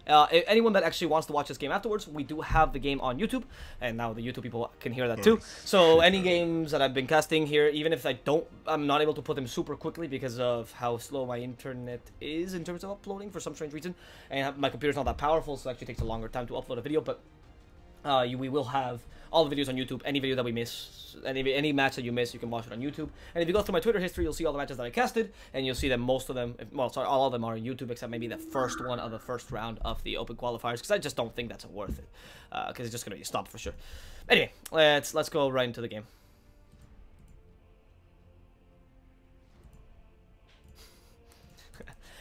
Anyone that actually wants to watch this game afterwards, we do have the game on YouTube, and now the YouTube people can hear that too. So any games that I've been casting here, even if I'm not able to put them super quickly because of how slow my internet is in terms of uploading for some strange reason, and my computer's not that powerful, so it actually takes a longer time to upload a video, but we will have all the videos on YouTube. Any video that we miss, any match that you miss, you can watch it on YouTube. And if you go through my Twitter history, you'll see all the matches that I casted, and you'll see that most of them, well, sorry, all of them are on YouTube, except maybe the first one of the first round of the Open Qualifiers, because I just don't think that's worth it, because it's just gonna be a stop for sure. Anyway, let's go right into the game.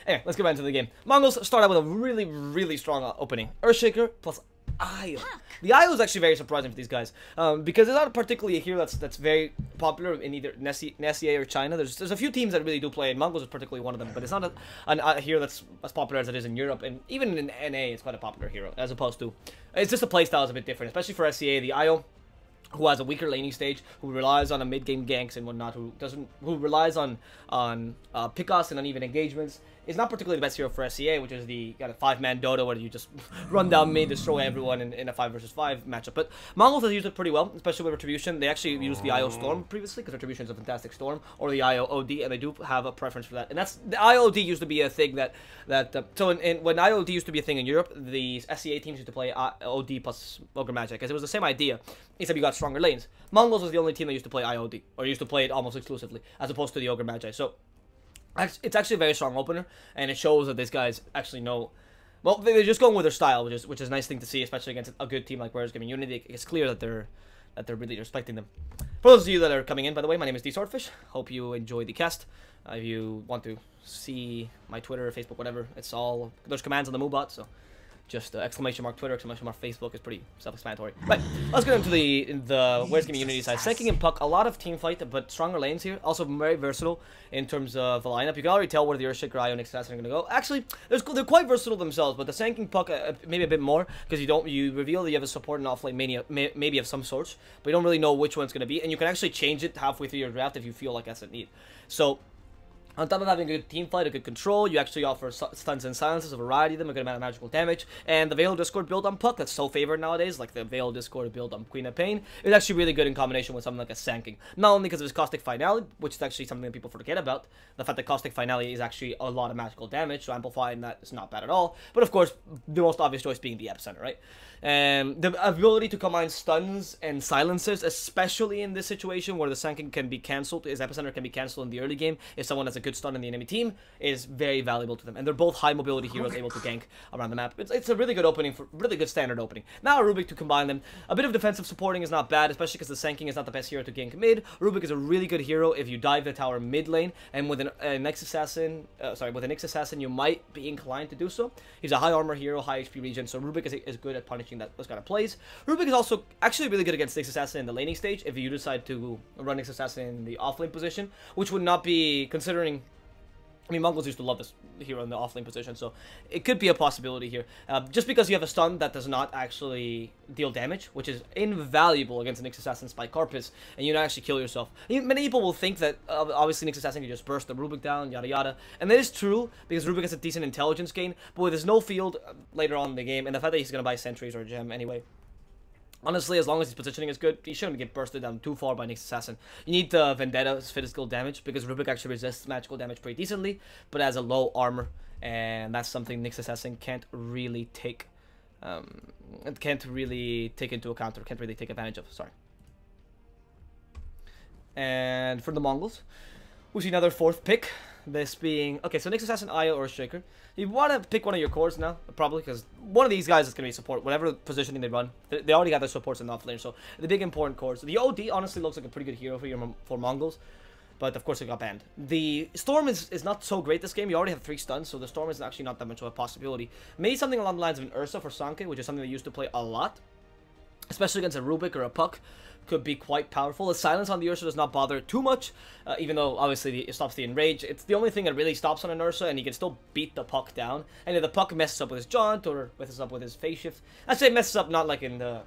Anyway, let's get right into the game. Mongolz start out with a really, really strong opening. Earthshaker plus Io. The Io is actually very surprising for these guys, because it's not particularly a hero that's very popular in either Nessie or China. There's a few teams that really do play, and Mongolz is particularly one of them, but it's not a hero that's as popular as it is in Europe, and even in NA it's quite a popular hero, as opposed to, it's just the playstyle is a bit different, especially for SCA. The Io, who has a weaker laning stage, who relies on a mid-game ganks and whatnot, who relies on pickoffs and uneven engagements, is not particularly the best hero for SCA, which is the kind of 5-man Dota where you just run down mid, destroy everyone in a 5 versus 5 matchup. But Mongolz has used it pretty well, especially with Retribution. They actually used the IO Storm previously, because Retribution is a fantastic Storm, or the IO OD, and they do have a preference for that. And that's, the IO OD used to be a thing when IO OD used to be a thing in Europe, the SCA teams used to play OD plus Ogre Magic, because it was the same idea, except you got stronger lanes. Mongolz was the only team that used to play IOD, or used to play it almost exclusively, as opposed to the Ogre Magi. So it's actually a very strong opener, and it shows that these guys actually know. Well, they're just going with their style, which is a nice thing to see, especially against a good team like Warrios Gaming Unity. It's clear that they're really respecting them. For those of you that are coming in, by the way, my name is DSwordfish. Hope you enjoy the cast. If you want to see my Twitter, Facebook, whatever, it's all, there's commands on the MooBot, so just exclamation mark Twitter, exclamation mark Facebook is pretty self-explanatory. Right, let's get into the Warriors Gaming Unity side. Sanking and Puck, a lot of team fight, but stronger lanes here. Also very versatile in terms of the lineup. You can already tell where the Earthshaker, Io, and Assassin are going to go. Actually, they're quite versatile themselves, but the Sanking Puck maybe a bit more, because you reveal that you have a support and offlane maybe of some sorts, but you don't really know which one's going to be, and you can actually change it halfway through your draft if you feel like that's a need. So on top of having a good team fight, a good control, you actually offer stuns and silences, a variety of them, a good amount of magical damage, and the Veil Discord build on Puck that's so favored nowadays, like the Veil Discord build on Queen of Pain, is actually really good in combination with something like a Sanking. Not only because of his Caustic Finale, which is actually something that people forget about, the fact that Caustic Finale is actually a lot of magical damage, so amplifying that is not bad at all, but of course, the most obvious choice being the Epicenter, right? And the ability to combine stuns and silences, especially in this situation where the Sanking can be cancelled, his Epicenter can be cancelled in the early game if someone has a good stun in the enemy team, is very valuable to them. And they're both high mobility heroes able to gank around the map. It's a really good opening, really good standard opening. Now Rubik to combine them. A bit of defensive supporting is not bad, especially because the Sanking is not the best hero to gank mid. Rubik is a really good hero if you dive the tower mid lane, and with an Nyx Assassin, you might be inclined to do so. He's a high armor hero, high HP regen, so Rubik is good at punishing those kind of plays. Rubik is also actually really good against Nyx Assassin in the laning stage if you decide to run Nyx Assassin in the offlane position, which would not be, considering, I mean, Mongolz used to love this hero in the offlane position, so it could be a possibility here. Just because you have a stun that does not actually deal damage, which is invaluable against Nyx Assassin Spike Carpus, and you don't actually kill yourself. Many people will think that, obviously, Nyx Assassin can just burst the Rubik down, yada yada, and that is true, because Rubik has a decent intelligence gain, but with his no field later on in the game, and the fact that he's going to buy sentries or a gem anyway, honestly, as long as his positioning is good, he shouldn't get bursted down too far by Nyx Assassin. You need the Vendetta's physical damage, because Rubik actually resists magical damage pretty decently, but has a low armor, and that's something Nyx Assassin can't really take into account, or can't really take advantage of, sorry. And for the Mongolz, we see another fourth pick. This being, okay, so Nyx Assassin, Io, or Shaker. You want to pick one of your cores now, probably, because one of these guys is going to be support. Whatever positioning they run, they already got their supports in the offlane, so the big important cores. The OD honestly looks like a pretty good hero for Mongolz, but of course it got banned. The Storm is not so great this game. You already have 3 stuns, so the Storm is actually not that much of a possibility. Maybe something along the lines of an Ursa for Sanke, which is something they used to play a lot, especially against a Rubik or a Puck. Could be quite powerful. The silence on the Ursa does not bother too much, even though obviously it stops the enrage. It's the only thing that really stops on an Ursa, and he can still beat the Puck down. And if the Puck messes up with his jaunt or messes up with his phase shift, I say messes up not like in the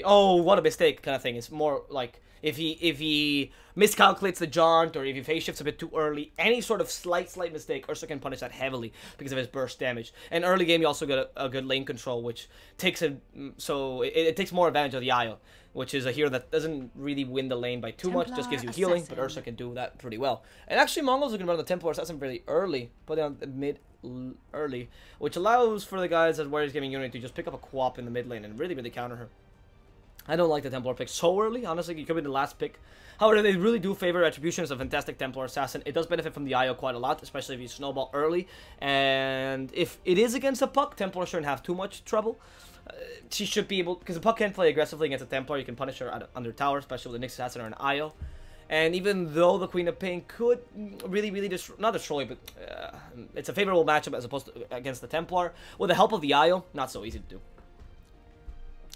oh what a mistake kind of thing. It's more like If he miscalculates the jaunt, or if he phase shifts a bit too early, any sort of slight mistake, Ursa can punish that heavily because of his burst damage. And early game, you also get a good lane control, which takes it takes more advantage of the IO, which is a hero that doesn't really win the lane by too much, just gives you healing, but Ursa can do that pretty well. And actually, Mongolz are going to run the Templar Assassin very early, put down the mid early, which allows for the guys at Warriors Gaming Unit to just pick up a Quap in the mid lane and really counter her. I don't like the Templar pick so early. Honestly, it could be the last pick. However, they really do favor Retribution as a fantastic Templar Assassin. It does benefit from the IO quite a lot, especially if you snowball early. And if it is against a Puck, Templar shouldn't have too much trouble. She should be able, because the Puck can't play aggressively against a Templar. You can punish her under tower, especially with the Nyx Assassin or an IO. And even though the Queen of Pain could really not destroy, but it's a favorable matchup as opposed to against the Templar, with the help of the IO, not so easy to do.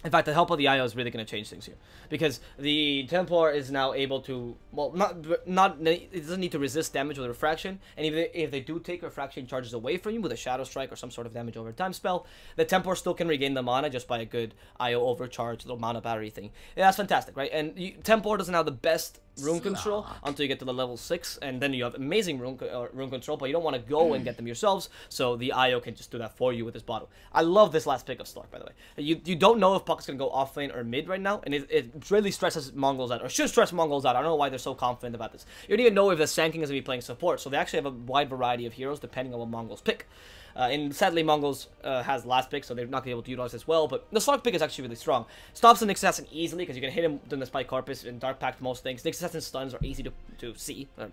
In fact, the help of the IO is really going to change things here, because the Templar is now able to, well, it doesn't need to resist damage with refraction, and even if they do take refraction charges away from you with a Shadow Strike or some sort of damage over time spell, the Templar still can regain the mana just by a good IO overcharge, little mana battery thing. Yeah, that's fantastic, right? And Templar doesn't have the best rune control until you get to the level 6, and then you have amazing rune control, but you don't want to go and get them yourselves, so the IO can just do that for you with this bottle. I love this last pick of Slark, by the way. You don't know if Puck's going to go off lane or mid right now, and it really stresses Mongolz out, or should stress Mongolz out. I don't know why they're so confident about this. You don't even know if the Sand King is going to be playing support, so they actually have a wide variety of heroes depending on what Mongolz pick. And sadly, Mongolz has last pick, so they're not going to be able to utilize this well, but the Slark pick is actually really strong. Stops the Nyx Assassin easily, because you can hit him with the Spike Corpus and Dark Pact most things. Nyx Assassin stuns are easy to see, or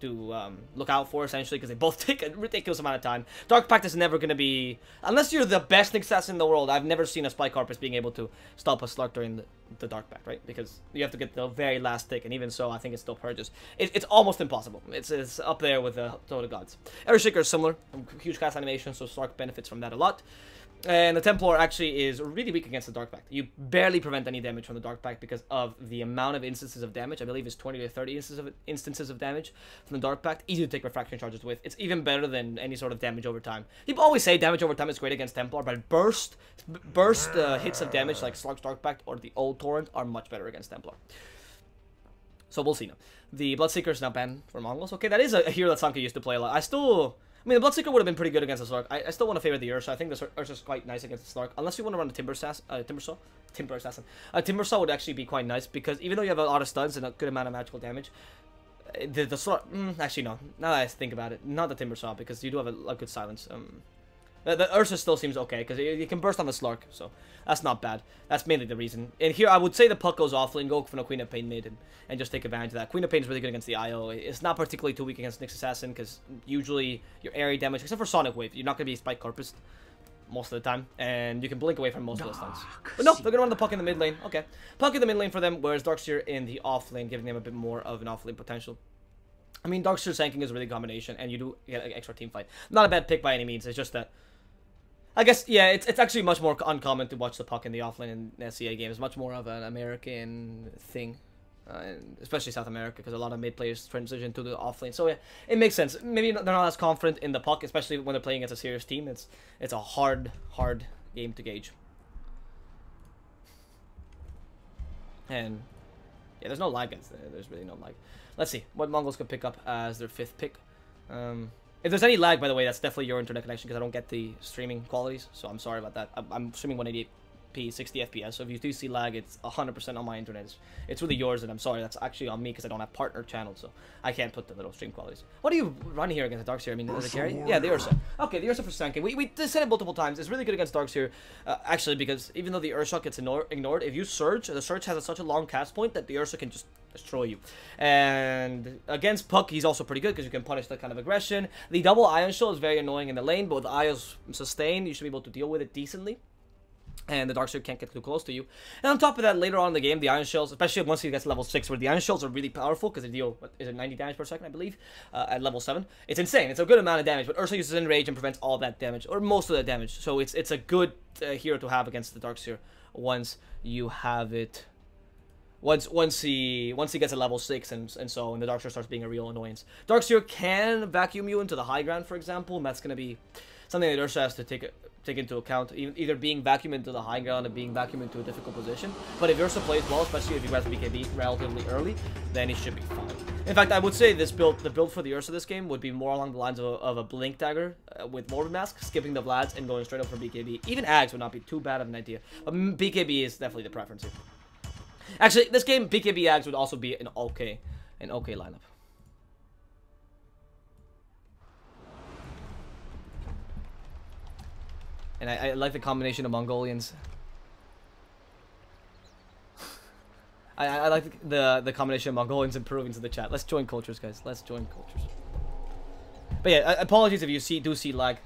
to look out for, essentially, because they both take a ridiculous amount of time. Dark Pact is never going to be, unless you're the best Nyx Assassin in the world, I've never seen a Spike Corpus being able to stop a Slark during the Dark Pact, right? Because you have to get the very last tick, and even so, I think it still purges. It's almost impossible. It's up there with the Total Gods. Earthshaker is similar, huge cast animation, so Slark benefits from that a lot. And the Templar actually is really weak against the Dark Pact. You barely prevent any damage from the Dark Pact because of the amount of instances of damage. I believe it's 20 to 30 instances of damage from the Dark Pact. Easy to take refraction charges with. It's even better than any sort of damage over time. People always say damage over time is great against Templar, but burst hits of damage like Slark's Dark Pact or the old Torrent are much better against Templar. So we'll see now. The Bloodseeker is now banned for Mongolz. Okay, that is a hero that Sanka used to play a lot. I mean, the Bloodseeker would have been pretty good against the Slark. I still want to favor the Ursa. I think the Ursa is quite nice against the Slark. Unless you want to run the Timber Assassin. Timber Saw would actually be quite nice, because even though you have a lot of stuns and a good amount of magical damage, the Slark... actually, no. Now that I think about it, not the Timber Saw, because you do have a good silence. The Ursa still seems okay, because you can burst on the Slark, so that's not bad. That's mainly the reason. And here, I would say the Puck goes offlane, go for the Queen of Pain mid, and just take advantage of that. Queen of Pain is really good against the IO. It's not particularly too weak against Nyx Assassin, because usually your area damage, except for Sonic Wave, you're not going to be Spike Corpus most of the time, and you can blink away from most of those stuns. But no, they're going to run the Puck in the mid lane. Okay. Puck in the mid lane for them, whereas Darkseer in the off lane, giving them a bit more of an off lane potential. I mean, Darkseer Sand King is a really good combination, and you do get an extra team fight. Not a bad pick by any means, it's just that I guess, yeah, it's actually much more uncommon to watch the Puck in the offlane in SCA games. Much more of an American thing, especially South America, because a lot of mid players transition to the offlane. So yeah, it makes sense. Maybe they're not as confident in the Puck, especially when they're playing against a serious team. It's a hard game to gauge. And yeah, there's no lag, guys. There's really no lag. Let's see what Mongolz could pick up as their 5th pick. If there's any lag, by the way, that's definitely your internet connection, because I don't get the streaming qualities, so I'm sorry about that. I'm streaming 180p, 60 FPS, so if you do see lag, it's 100% on my internet. It's really yours, and I'm sorry, that's actually on me, because I don't have partner channels, so I can't put the little stream qualities. What do you run here against the Darkseer? I mean, is it carry? Yeah, the Ursa. Okay, the Ursa for Sand King. We said it multiple times. It's really good against Darkseer, actually, because even though the Ursa gets ignored, if you Surge, the Surge has such a long cast point that the Ursa can just destroy you. And against Puck, he's also pretty good, because you can punish that kind of aggression. The double Ion Shell is very annoying in the lane, but with Io's sustain, you should be able to deal with it decently. And the Darkseer can't get too close to you. And on top of that, later on in the game, the Ion Shells, especially once he gets level 6, where the Ion Shells are really powerful, because they deal, what, is it 90 damage per second, I believe, at level 7. It's insane. It's a good amount of damage, but Ursa uses Enrage and prevents all that damage, or most of that damage. So it's a good hero to have against the Darkseer once you have it. Once he gets a level 6 and the Darkseer starts being a real annoyance. Darkseer can vacuum you into the high ground, for example, and that's going to be something that Ursa has to take into account, either being vacuumed into the high ground and being vacuumed into a difficult position. But if Ursa plays well, especially if he grabs BKB relatively early, then he should be fine. In fact, I would say the build for the Ursa this game would be more along the lines of a Blink Dagger with Morbid Mask, skipping the Vlads and going straight up for BKB. Even Ags would not be too bad of an idea, but BKB is definitely the preference here. Actually, this game, BKB Ags would also be an okay lineup. And I like the combination of Mongolians. I like the combination of Mongolians and Peruvians in the chat. Let's join cultures, guys. Let's join cultures. But yeah, apologies if you do see lag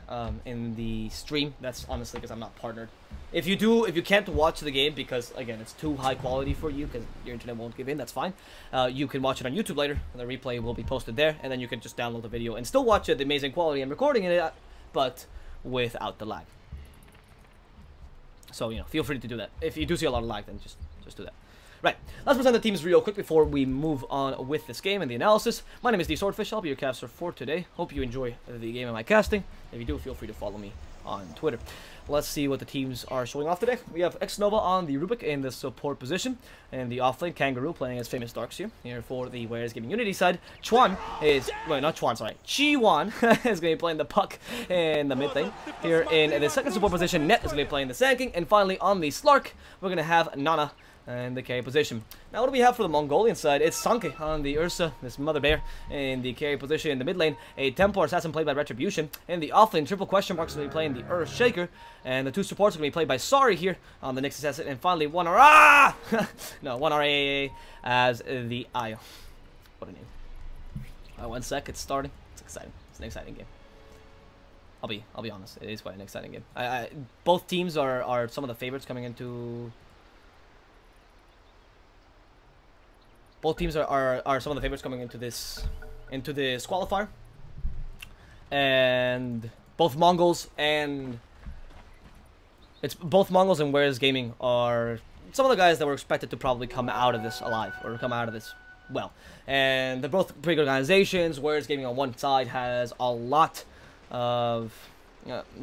in the stream. That's honestly because I'm not partnered. If you can't watch the game because again it's too high quality for you because your internet won't give in, that's fine. You can watch it on YouTube later. The replay will be posted there, and then you can just download the video and still watch it. The amazing quality I'm recording it, but without the lag. So, you know, feel free to do that. If you do see a lot of lag, then just do that. Right, let's present the teams real quick before we move on with this game and the analysis. My name is DSwordfish. I'll be your caster for today. Hope you enjoy the game and my casting. If you do, feel free to follow me on Twitter. Let's see what the teams are showing off today. We have Xnova on the Rubik in the support position, and the offlane Kangaroo playing as famous Darks here for the Warriors Gaming Unity side. Chuan is, well, not Chuan, sorry, Chi-Wan is going to be playing the puck in the mid lane. Here in the second support position, Net is going to be playing the Sanking, and finally on the Slark, we're going to have Nana in the carry position. Now what do we have for the Mongolian side? It's Sanke on the Ursa, this mother bear, in the carry position in the mid lane. A Templar Assassin played by Retribution. In the offlane, triple question marks is going to be playing the Earth Shaker. And the two supports are going to be played by Sari here on the Nyx Assassin. And finally, one RA as the Io. What a name. 1 sec, it's starting. It's exciting. It's an exciting game. I'll be honest, it is quite an exciting game. Both teams are some of the favorites coming into... Both teams are some of the favorites coming into this qualifier, and both Mongolz and Warriors Gaming are some of the guys that were expected to probably come out of this alive or come out of this well. And they're both big organizations. Warriors Gaming on one side has a lot of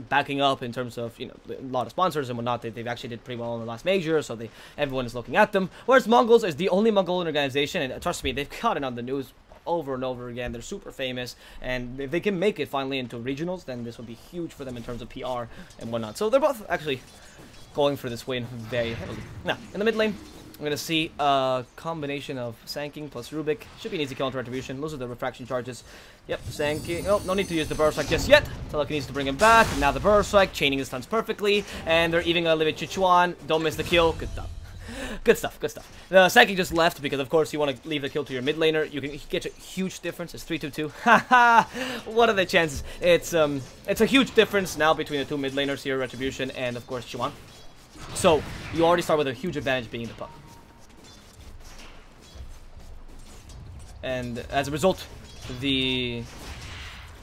backing up in terms of, you know, a lot of sponsors and whatnot. They've actually did pretty well in the last major, so everyone is looking at them. Whereas Mongolz is the only Mongolian organization, and trust me, they've gotten on the news over and over again. They're super famous, and if they can make it finally into regionals, then this would be huge for them in terms of PR and whatnot. So they're both actually going for this win very heavily. Now, in the mid lane, I'm going to see a combination of Sanking plus Rubik. Should be an easy kill into Retribution. Those are the refraction charges. Yep, Sanking. Oh, no need to use the Burst Strike just yet. Teleka needs to bring him back. Now the Burst Strike, chaining the stuns perfectly. And they're even going to leave it Chichuan. Don't miss the kill. Good stuff. Good stuff, good stuff. The Sanking just left because, of course, you want to leave the kill to your mid laner. You can get a huge difference. It's 3-2-2. Haha! What are the chances? It's a huge difference now between the two mid laners here, Retribution and, of course, Chichuan. So, you already start with a huge advantage being the puck. And as a result, right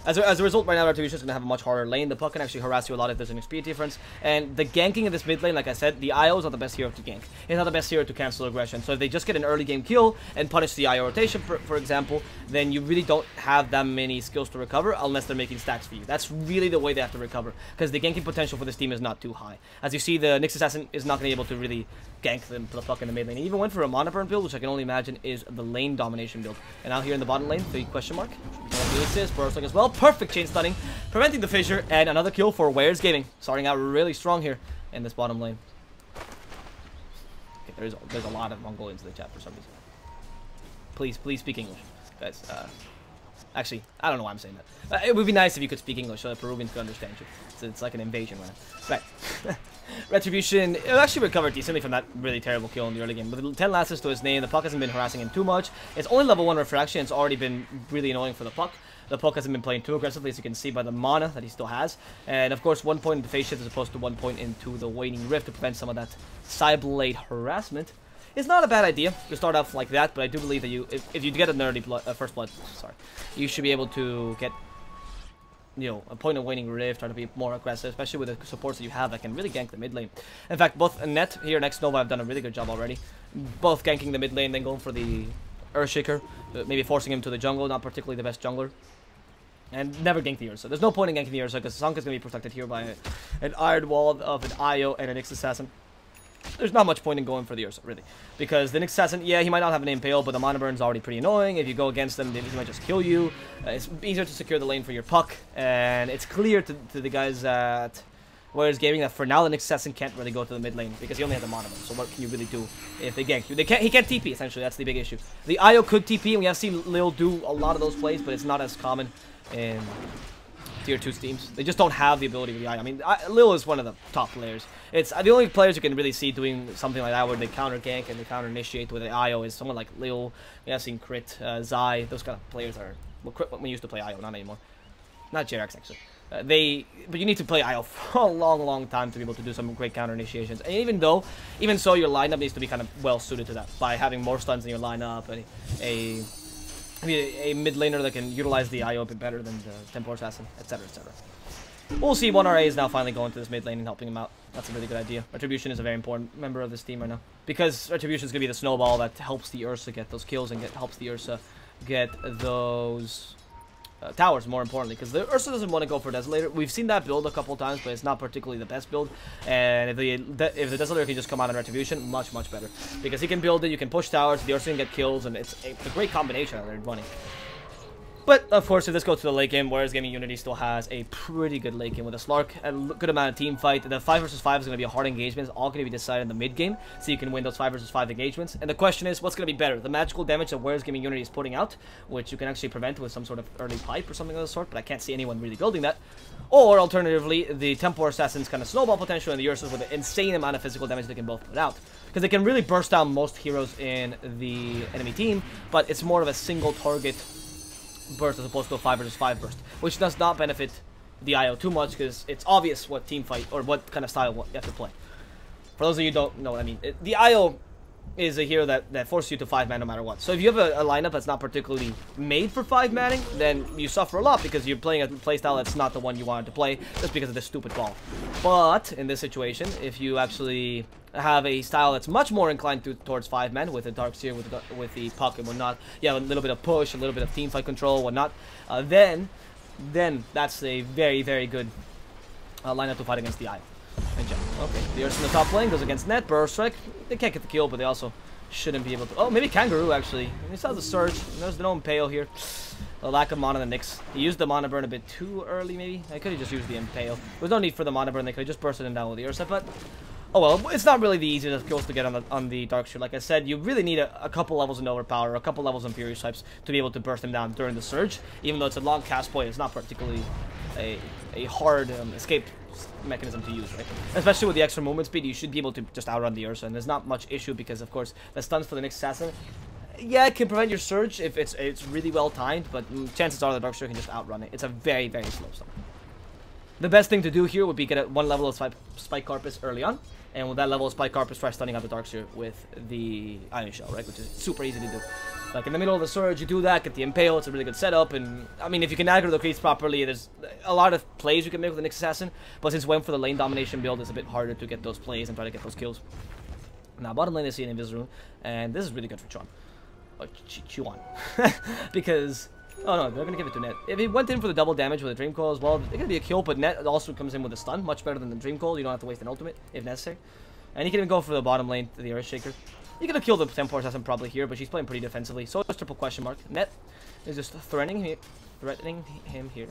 now, Retribution is going to have a much harder lane. The puck can actually harass you a lot if there's an XP difference. And the ganking in this mid lane, like I said, the IO is not the best hero to gank. It's not the best hero to cancel aggression. So if they just get an early game kill and punish the IO rotation, for example, then you really don't have that many skills to recover unless they're making stacks for you. That's really the way they have to recover, because the ganking potential for this team is not too high. As you see, the Nyx Assassin is not going to be able to really gank the puck in the mid lane. He even went for a mana burn build, which I can only imagine is the lane domination build. And now here in the bottom lane, 3 question mark. Burst as well. Perfect chain stunning, preventing the fissure, and another kill for Warriors Gaming. Starting out really strong here in this bottom lane. Okay, there's a lot of Mongolians in the chat for some reason. Please speak English, guys. Actually, I don't know why I'm saying that. It would be nice if you could speak English so that Peruvians could understand you. So it's like an invasion, right? Right. Retribution, it actually recovered decently from that really terrible kill in the early game. With 10 lasses to his name, the puck hasn't been harassing him too much. It's only level 1 refraction. It's already been really annoying for the puck. The puck hasn't been playing too aggressively, as you can see by the mana that he still has. And of course, 1 point into phase shift as opposed to 1 point into the waning rift to prevent some of that side blade harassment. It's not a bad idea to start off like that, but I do believe that if you get an early first blood, sorry, you should be able to get, you know, a point of waning rift, try to be more aggressive, especially with the supports that you have that can really gank the mid lane. In fact, both Net here and Xnova have done a really good job already. Both ganking the mid lane, then going for the Earthshaker, maybe forcing him to the jungle, not particularly the best jungler. And never gank the Ursa. There's no point in ganking the Ursa because Sanka's going to be protected here by an Iron Wall of an Io and an Nyx Assassin. There's not much point in going for the Ursa, really. Because the Nyx Assassin, yeah, he might not have an Impale, but the Mana Burn's already pretty annoying. If you go against them, he might just kill you. It's easier to secure the lane for your puck. And it's clear to the guys at Warriors Gaming that for now the Nyx Assassin can't really go to the mid lane because he only has the Mana Burn. So what can you really do if they gank you? He can't TP, essentially. That's the big issue. The Io could TP, and we have seen Lil do a lot of those plays, but it's not as common in tier 2 teams. They just don't have the ability with the Io. I mean, Lil is one of the top players. It's the only players you can really see doing something like that where they counter gank and they counter initiate with an Io is someone like Lil. We have seen Crit, Zai. Those kind of players are when we used to play Io, not anymore. Not JRX actually. But you need to play Io for a long time to be able to do some great counter initiations. And even so, your lineup needs to be kind of well suited to that by having more stuns in your lineup and a mid laner that can utilize the IO a bit better than the Tempo Assassin, etc, etc. We'll see. 1RA is now finally going to this mid lane and helping him out. That's a really good idea. Retribution is a very important member of this team right now. Because Retribution is going to be the snowball that helps the Ursa get those kills and helps the Ursa get those towers, more importantly. Because the Ursa doesn't want to go for Desolator. We've seen that build a couple times, but it's not particularly the best build. And if the Desolator can just come out on Retribution, much better. Because he can build it, you can push towers, the Ursa can get kills, and it's a great combination that they're running. But, of course, if this goes to the late game, Warriors Gaming Unity still has a pretty good late game with a Slark, a good amount of team fight. The 5 versus 5 is going to be a hard engagement. It's all going to be decided in the mid game, so you can win those 5 versus 5 engagements. And the question is, what's going to be better? The magical damage that Warriors Gaming Unity is putting out, which you can actually prevent with some sort of early pipe or something of the sort, but I can't see anyone really building that. Or, alternatively, the Tempo Assassin's kind of snowball potential and the Ursas with an insane amount of physical damage they can both put out. Because they can really burst down most heroes in the enemy team, but it's more of a single target burst as opposed to a 5 versus 5 burst, which does not benefit the IO too much because it's obvious what team fight or what kind of style you have to play. For those of you who don't know what I mean, the IO is a hero that forces you to 5-man no matter what. So if you have a lineup that's not particularly made for 5-manning, then you suffer a lot because you're playing a playstyle that's not the one you wanted to play just because of this stupid ball. But in this situation, if you actually have a style that's much more inclined towards 5-man with the Darkseer, with the puck and whatnot, you have a little bit of push, a little bit of team fight control, whatnot, then that's a very good lineup to fight against the IO. Okay, the Ursa in the top lane goes against Net. Burst Strike. They can't get the kill, but they also shouldn't be able to. Oh, maybe Kangaroo actually. He still has a Surge. There's no Impale here. The lack of mana in the Nyx. He used the Mana Burn a bit too early, maybe. I could have just used the Impale. There's no need for the Mana Burn. They could have just bursted him down with the Ursa, but oh well. It's not really the easiest kills to get on the Darkseer. Like I said, you really need a couple levels in Overpower, a couple levels in Furious types to be able to burst him down during the Surge. Even though it's a long cast point, it's not particularly a hard escape mechanism to use, right? Especially with the extra movement speed, you should be able to just outrun the Ursa, and there's not much issue because, of course, the stuns for the Nyx Assassin, yeah, it can prevent your Surge if it's really well timed, but chances are the Darkseer can just outrun it. It's a very slow stun. The best thing to do here would be get one level of Spike Carpus early on, and with that level of Spike Carpus, try stunning out the Darkseer with the Iron Shell, right? Which is super easy to do. Like in the middle of the Surge, you do that, get the Impale, it's a really good setup, and I mean, if you can aggro the creeps properly, there's a lot of plays you can make with the Nyx Assassin, but since we went for the lane domination build, it's a bit harder to get those plays and try to get those kills. Now, bottom lane, they see an Invis Rune, and this is really good for Chuan. Or Chuan. Because, oh no, they're gonna give it to Net. If he went in for the double damage with a Dream Coil as well, it's gonna be a kill, but Net also comes in with a stun, much better than the Dream Coil. You don't have to waste an ultimate, if necessary. And he can even go for the bottom lane to the Earthshaker. You're gonna kill the Tempo Assassin probably here, but she's playing pretty defensively. So it's triple question mark. Net is just threatening him here.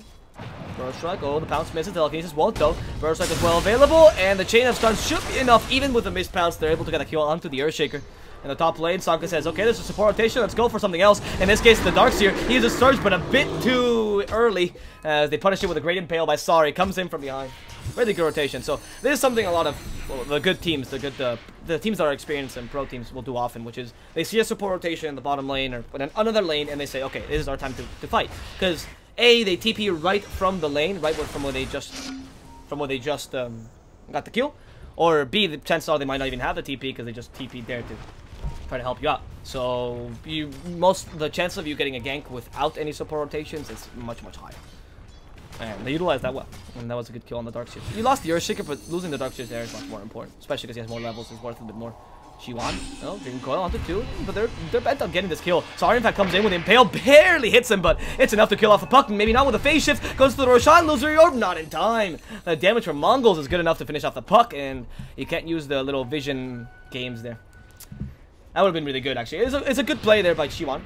Burst Strike. Oh, the pounce misses. Telekinesis won't though. Burst Strike is well available, and the chain of stuns should be enough. Even with the missed pounce, they're able to get a kill onto the Earthshaker. In the top lane, Sanka says, okay, there's a support rotation, let's go for something else. In this case, the Darkseer, he uses Surge, but a bit too early, as they punish it with a Great Impale by Sari. Comes in from behind. Really good rotation. So this is something a lot of the good teams, the teams that are experienced and pro teams will do often, which is they see a support rotation in the bottom lane or in another lane, and they say, okay, this is our time to fight. Because A, they TP right from the lane, right from where they just got the kill, or B, the chances are they might not even have the TP because they just TP there to try to help you out. So the chance of you getting a gank without any support rotations is much higher. And they utilized that well, and that was a good kill on the Darkseer. You lost the Earthshaker, but losing the Darkseer there is much more important, especially because he has more levels, it's worth a bit more. Chiwan, oh, Dream Coil onto 2, but they're bent on getting this kill. Sorry, in fact, comes in with the Impale, barely hits him, but it's enough to kill off the puck. Maybe not with the phase shift, goes to the Roshan, loses your orb, not in time. The damage from Mongolz is good enough to finish off the puck, and you can't use the little vision games there. That would have been really good, actually. It's a good play there by Chiwan.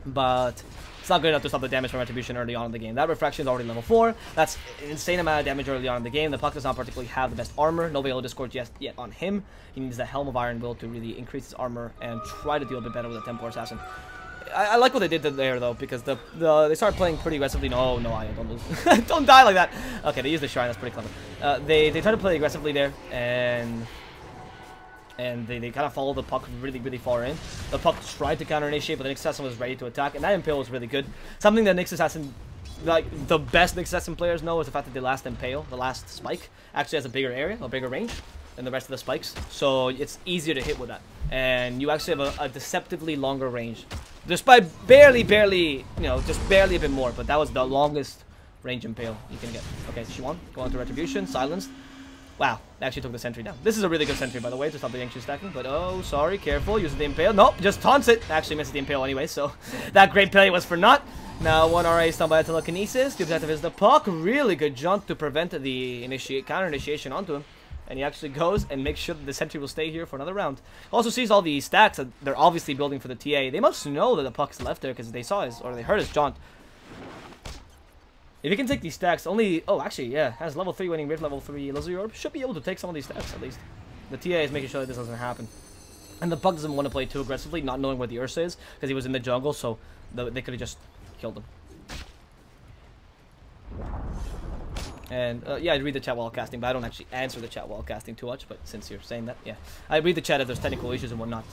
But it's not good enough to stop the damage from Retribution early on in the game. That Refraction is already level 4. That's an insane amount of damage early on in the game. The puck does not particularly have the best armor. No Veil of Discord yet on him. He needs the Helm of Iron Will to really increase his armor and try to deal a bit better with a Templar Assassin. I like what they did there, though, because they started playing pretty aggressively. No, I don't lose. Don't die like that. Okay, they used the Shrine. That's pretty clever. They tried to play aggressively there, and they kind of followed the puck really far in. The puck tried to counter-initiate, but the Nyx Assassin was ready to attack, and that Impale was really good. Something that Nyx Assassin, like the best Nyx Assassin players know, is the fact that the last Impale, the last spike, actually has a bigger area, a bigger range than the rest of the spikes. So it's easier to hit with that. And you actually have a deceptively longer range. Despite barely, you know, just barely a bit more, but that was the longest range Impale you can get. Okay, Chiwan, go on to Retribution, silenced. Wow, they actually took the sentry down. This is a really good sentry, by the way, to stop the anxious stacking. But oh, sorry, careful, using the Impale. Nope, just taunts it. Actually misses the Impale anyway, so that great play was for naught. Now, 1 RA stunned by a telekinesis. The objective is the puck. Really good jump to prevent the counter initiation onto him. And he actually goes and makes sure that the sentry will stay here for another round. Also sees all the stacks that they're obviously building for the TA. They must know that the puck is left there because they saw his, or they heard his jaunt. If he can take these stacks, only... Oh, actually, yeah. Has level 3 winning mid, level 3 Lizard Orb. Should be able to take some of these stacks, at least. The TA is making sure that this doesn't happen. And the puck doesn't want to play too aggressively, not knowing where the Ursa is, because he was in the jungle, so they could have just killed him. And, yeah, I read the chat while casting, but I don't actually answer the chat while casting too much, but since you're saying that, yeah. I read the chat if there's technical issues and whatnot.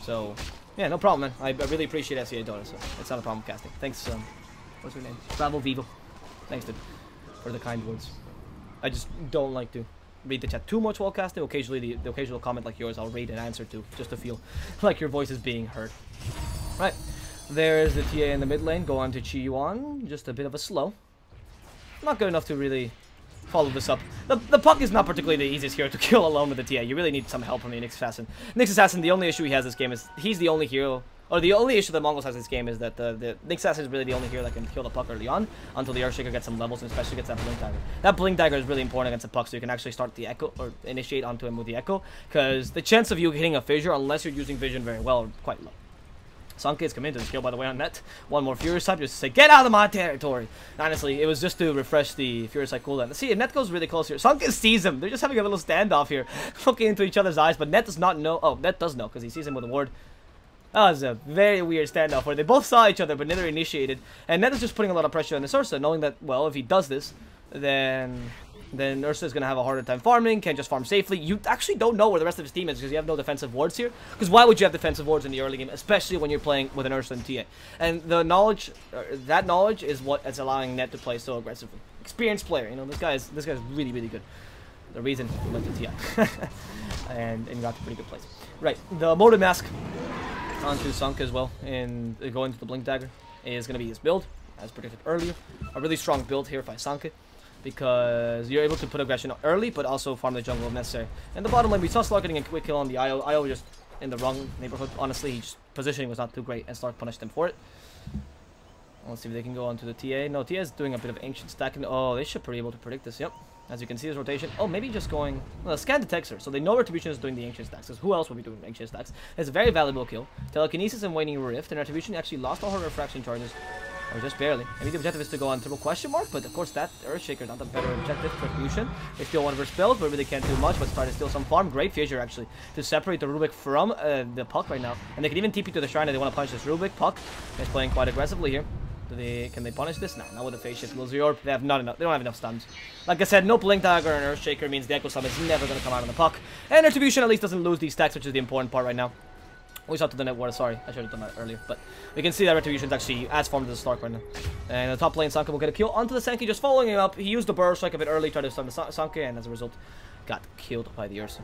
So, yeah, no problem, man. I really appreciate SCA Dota, so it's not a problem casting. Thanks, what's your name? Bravo Vivo. Thanks, dude, for the kind words. I just don't like to read the chat too much while casting. Occasionally, the occasional comment like yours I'll read and answer to, just to feel like your voice is being heard. Right. There's the TA in the mid lane. Go on to Chiwan. Just a bit of a slow. Not good enough to really follow this up. The puck is not particularly the easiest hero to kill alone with the TA. You really need some help from the Nyx Assassin. Nyx Assassin, the only issue he has this game is he's the only hero, or the only issue that Mongolz has this game is that the Nyx Assassin is really the only hero that can kill the puck early on until the Earthshaker gets some levels and especially gets that Blink Dagger. That Blink Dagger is really important against the puck, so you can actually start the Echo, or initiate onto him with the Echo, because the chance of you hitting a fissure, unless you're using vision very well, are quite low. Sanke is coming into this kill, by the way, on net. One more Furious Type just to say, get out of my territory. Honestly, it was just to refresh the Furious Type cooldown. See, if Net goes really close here, Sanke sees him. They're just having a little standoff here, looking into each other's eyes, but Net does not know. Oh, Net does know, because he sees him with a ward. That was a very weird standoff where they both saw each other, but neither initiated. And Net is just putting a lot of pressure on this Ursa, knowing that, well, if he does this, then Ursa is going to have a harder time farming, can't just farm safely. You actually don't know where the rest of his team is because you have no defensive wards here. Because why would you have defensive wards in the early game, especially when you're playing with an Ursa and TA? And the knowledge, that knowledge is what is allowing Net to play so aggressively. Experienced player, you know, this guy's really good. The reason he went to TI. and got to pretty good place. Right, the Motive Mask onto Sunk as well, and going to the Blink Dagger is going to be his build, as predicted earlier. A really strong build here by Sanke, because you're able to put aggression early, but also farm the jungle if necessary. And the bottom lane, we saw Slark getting a quick kill on the IO. IO was just in the wrong neighborhood. Honestly, his positioning was not too great, and Slark punished him for it. Let's see if they can go on to the TA. No, TA is doing a bit of ancient stacking. Oh, they should be able to predict this, yep. As you can see, his rotation. Oh, maybe just going... Well, scan detects her, so they know Retribution is doing the ancient stacks. Because who else would be doing ancient stacks? It's a very valuable kill. Telekinesis and Waning Rift, and Retribution actually lost all her refraction charges. Or just barely. Maybe the objective is to go on triple question mark, but of course that Earthshaker is not the better objective for Retribution. They steal one of her spells, but really can't do much, but start to steal some farm. Great fissure, actually, to separate the Rubik from the puck right now. And they can even TP to the shrine if they want to punish this Rubik. Puck is playing quite aggressively here. Can they punish this? No, not with the phase shift. Lose your orb. They don't have enough stuns. Like I said, no Blink Dagger and Earthshaker means the Echo Stun is never going to come out on the puck. And Retribution at least doesn't lose these stacks, which is the important part right now. We saw to the net ward. Sorry, I should have done that earlier. But we can see that Retribution is actually as formed as Stark right now. And the top lane, Sanke will get a kill onto the Sankey, just following him up. He used the Burrow Strike a bit early, tried to stun the Sankey, and as a result, got killed by the Ursa.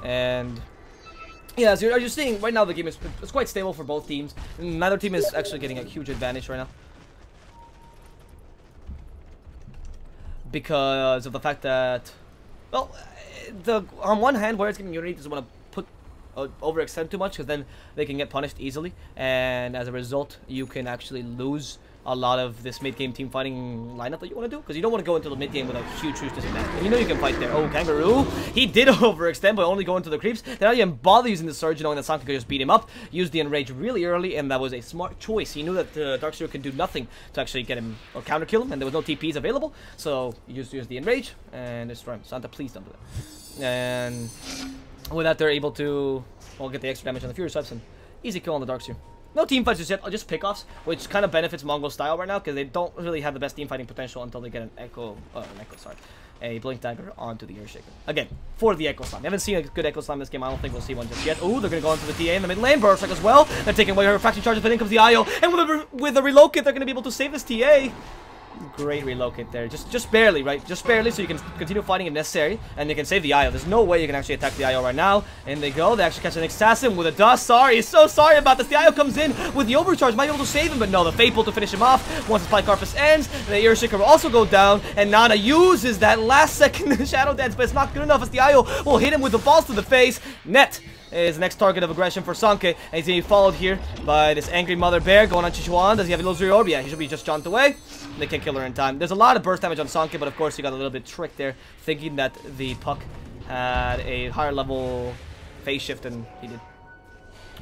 And yeah, as you're seeing right now, the game is quite stable for both teams. Neither team is actually getting a huge advantage right now. because of the fact that, well, on one hand, Warriors getting Unity doesn't want to put overextend too much, because then they can get punished easily, and as a result, you can actually lose a lot of this mid-game team fighting lineup that you want to do, because you don't want to go into the mid-game with a huge disadvantage. And you know you can fight there. Oh, Kangaroo, he did overextend, but only go into the creeps. They don't even bother using the Surge, knowing that Sanka could just beat him up, used the Enrage really early, and that was a smart choice. He knew that Darkseer could do nothing to actually get him, or counter-kill him, and there was no TPs available, so you just use the Enrage, and destroy him. Santa, please don't do that. And with that, they're able to, well, get the extra damage on the Fury Swipes, and easy kill on the Darkseer. No team fights just yet, just pickoffs, which kind of benefits Mongolz style right now, because they don't really have the best team fighting potential until they get a Blink Dagger onto the Earthshaker. Again, for the Echo Slam. We haven't seen a good Echo Slam this game. I don't think we'll see one just yet. Ooh, they're going to go into the TA in the mid lane. Burst as well. They're taking away her refraction charges, but in comes the IO. And with the relocate, they're going to be able to save this TA. Great relocate there. Just barely, right? Just barely, so you can continue fighting if necessary, and they can save the IO. There's no way you can actually attack the IO right now. And they go. They actually catch an assassin with a dust. Sorry, so sorry about this. The IO comes in with the overcharge. Might be able to save him, but no. The Fable to finish him off. Once the Spike ends, the Earthshaker will also go down, and Nana uses that last second Shadow Dance, but it's not good enough as the IO will hit him with the balls to the face. Net is the next target of aggression for Sanke, and he's going to be followed here by this angry Mother Bear going on Chichuan. Does he have Illusory Orb? Yeah, he should be just jaunt away. They can kill her in time. There's a lot of burst damage on Sanke, but of course he got a little bit tricked there, thinking that the puck had a higher level phase shift than he did.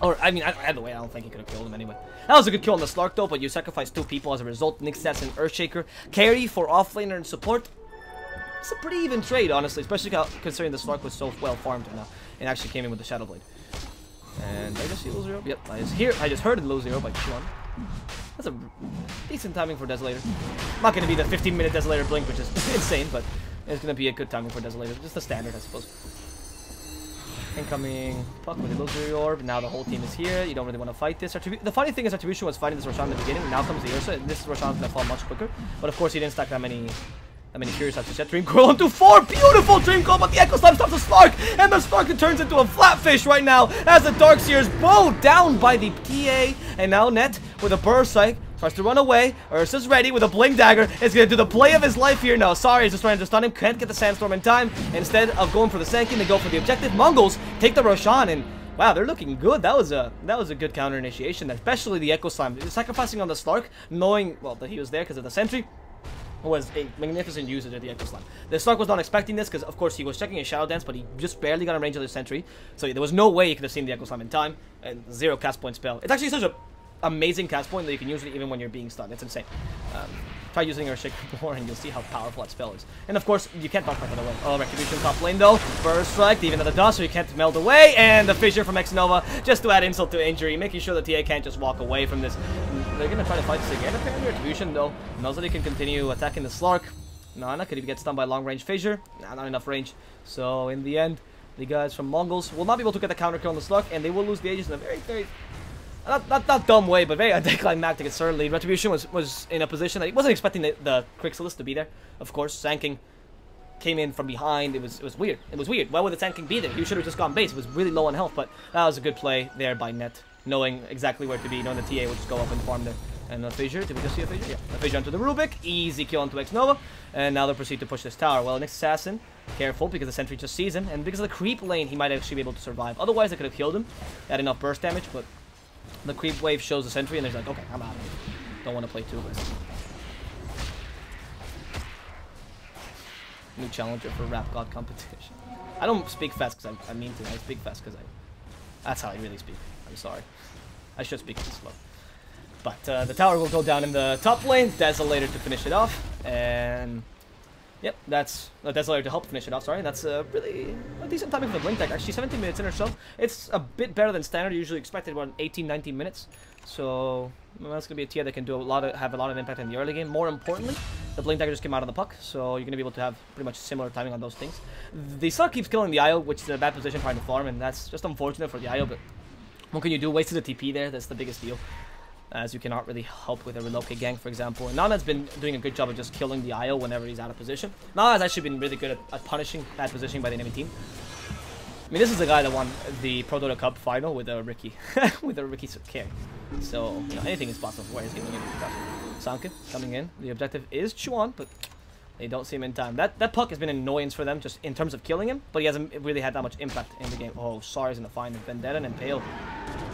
Or, I mean, either way, I don't think he could have killed him anyway. That was a good kill on the Slark though, but you sacrificed 2 people as a result. Nick Stats and Earthshaker. Carry for offlaner and support. It's a pretty even trade, honestly, especially considering the Slark was so well farmed now and actually came in with the Shadow Blade. And I just see Illusory Orb? Yep, I just heard Illusory Orb by Chuan. That's a decent timing for Desolator. Not going to be the 15-minute Desolator blink, which is insane, but it's going to be a good timing for Desolator. Just the standard, I suppose. Incoming puck with Illusory Orb. Now the whole team is here. You don't really want to fight this. The funny thing is Retribution was fighting this Roshan in the beginning. Now comes the Ursa, and this Roshan's going to fall much quicker. But of course, he didn't stack that many Fury Swipes just yet. Dream Coil onto 4. Beautiful Dream Coil, but the Echo Slam stops the Slark, and the Slark turns into a Flatfish right now as the Darkseer's bowed down by the TA, and now Net with a Burst Strike tries to run away. Ursa's ready with a Blink Dagger. Is going to do the play of his life here. No, sorry, he's just trying to stun him. Can't get the Sandstorm in time. Instead of going for the Sankin, they go for the objective. Mongolz take the Roshan, and wow, they're looking good. That was a good counter initiation there, especially the Echo Slam. Sacrificing on the Slark, knowing, well, that he was there because of the sentry, was a magnificent usage of the Echo Slam. The Slark was not expecting this because, of course, he was checking his Shadow Dance, but he just barely got in range of the sentry. So there was no way he could have seen the Echo Slam in time, and 0 cast point spell. It's actually such a amazing cast point that you can use it even when you're being stunned. It's insane. Try using Earthshaker more and you'll see how powerful that spell is. And of course, you can't knock that away. Oh, Retribution top lane though. Burst Strike, even at the dust, so you can't melt away. And the Fissure from X-Nova, just to add insult to injury, making sure that TA can't just walk away from this. They're going to try to fight this again, apparently. Retribution though knows that he can continue attacking the Slark. Nana could even get stunned by long range Fissure. Nah, not enough range. So in the end, the guys from Mongolz will not be able to get the counter kill on the Slark, and they will lose the Aegis in a very, very not dumb way, but very anticlimactic, certainly. Retribution was in a position that he wasn't expecting the Crixalis to be there. Of course, Sanking came in from behind. It was weird. It was weird. Why would the Sanking be there? He should have just gone base. It was really low on health, but that was a good play there by Net, knowing exactly where to be, knowing the TA would just go up and farm there. And a Fissure, did we just see a Fissure? Yeah, a Fissure onto the Rubik, easy kill onto X-Nova, and now they'll proceed to push this tower. Well, next Assassin, careful, because the Sentry just sees him, and because of the creep lane, he might actually be able to survive. Otherwise, they could have killed him, had enough burst damage, but the creep wave shows the Sentry, and they're like, okay, I'm out of here. Don't want to play too aggressive. New challenger for Rap God competition. I don't speak fast because I mean to. I speak fast because that's how I really speak. I'm sorry. I should speak slow. But the tower will go down in the top lane. Desolator to finish it off. And yep, that's a Desolator to help finish it off. Sorry, that's really a decent timing for the Blink Tech. Actually, 17 minutes in or so. It's a bit better than standard. Usually expected about 18-19 minutes. So well, that's gonna be a tier that can do have a lot of impact in the early game. More importantly, the Blink Dagger just came out of the puck, so you're gonna be able to have pretty much similar timing on those things. The Slark keeps killing the IO, which is in a bad position trying to farm, and that's just unfortunate for the IO. But what can you do? Wasted the TP there. That's the biggest deal, as you cannot really help with a relocate gank, for example. And Nana's been doing a good job of just killing the IO whenever he's out of position. Nana's actually been really good at punishing bad positioning by the enemy team. I mean, this is the guy that won the Pro Dota Cup final with a Ricky, with a Ricky carry. So, you know, anything is possible. Where he's getting into the Sanke coming in. The objective is Chuan, but They don't see him in time. That puck has been an annoyance for them just in terms of killing him, but he hasn't really had that much impact in the game. Oh, Sari's gonna find the Vendetta and Impale.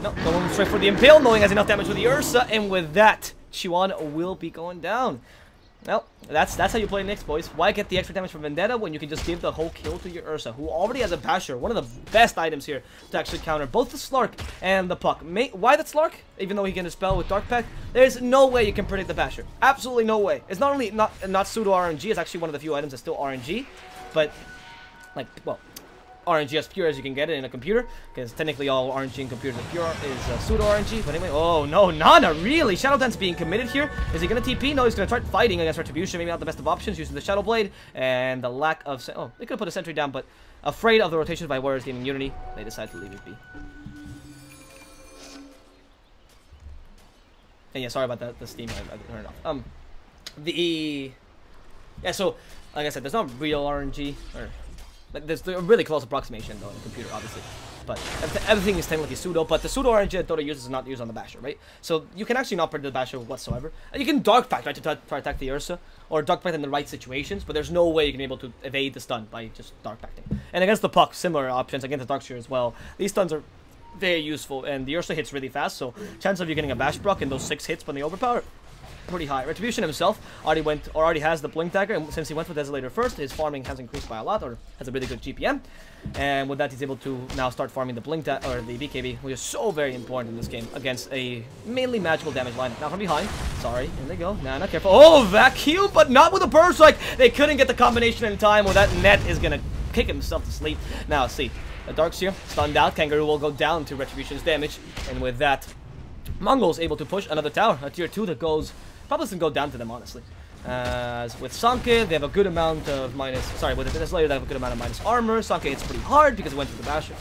No, going straight for the Impale, knowing he has enough damage with the Ursa, and with that, Chiwan will be going down. Well, that's how you play Nyx, boys. Why get the extra damage from Vendetta when you can just give the whole kill to your Ursa, who already has a Basher, one of the best items here to actually counter both the Slark and the Puck. Why the Slark? Even though he can dispel with Dark Pact, there's no way you can predict the Basher. Absolutely no way. It's not only not pseudo RNG, it's actually one of the few items that's still RNG, but like, well, RNG as pure as you can get it in a computer, because technically all RNG in computers is pseudo RNG. But anyway, oh no, Nana, really? Shadow Dance being committed here. Is he gonna TP? No, he's gonna try fighting against Retribution. Maybe not the best of options, using the Shadow Blade and the lack of. Oh, they could have put a sentry down, but afraid of the rotations by Warriors gaining Unity, they decide to leave it be. And yeah, sorry about the steam. I turned it off. Yeah, so like I said, there's not real RNG or. There's a really close approximation, though, in the computer, obviously. But everything is technically pseudo, but the pseudo RNG that Dota uses is not used on the Basher, right? So you can actually not predict the Basher whatsoever. And you can Dark Pact, right, to try to attack the Ursa, or Dark Pact in the right situations, but there's no way you can be able to evade the stun by just Dark Pacting. And against the Puck, similar options, against the Darkseer as well. These stuns are very useful, and the Ursa hits really fast, so chance of you getting a Bash proc in those 6 hits when they overpower pretty high. Retribution himself already has the Blink Dagger, and since he went with Desolator first, his farming has increased by a lot, or has a really good GPM. And with that, he's able to now start farming the Blink Dagger, or the BKB, which is so very important in this game against a mainly magical damage lineup. Now from behind, sorry, here they go. Nana, careful. Oh, vacuum, but not with a burst strike. They couldn't get the combination in time. Well, that net is gonna kick himself to sleep. Now, see, the Darkseer stunned out. Kangaroo will go down to Retribution's damage, and with that, Mongolz able to push another tower, a tier 2 that goes. Probably doesn't go down to them, honestly. With Sanke, they have a good amount of minus. Sorry, with the Desolator, they have a good amount of minus armor. Sanke hits pretty hard because it went through the Basher.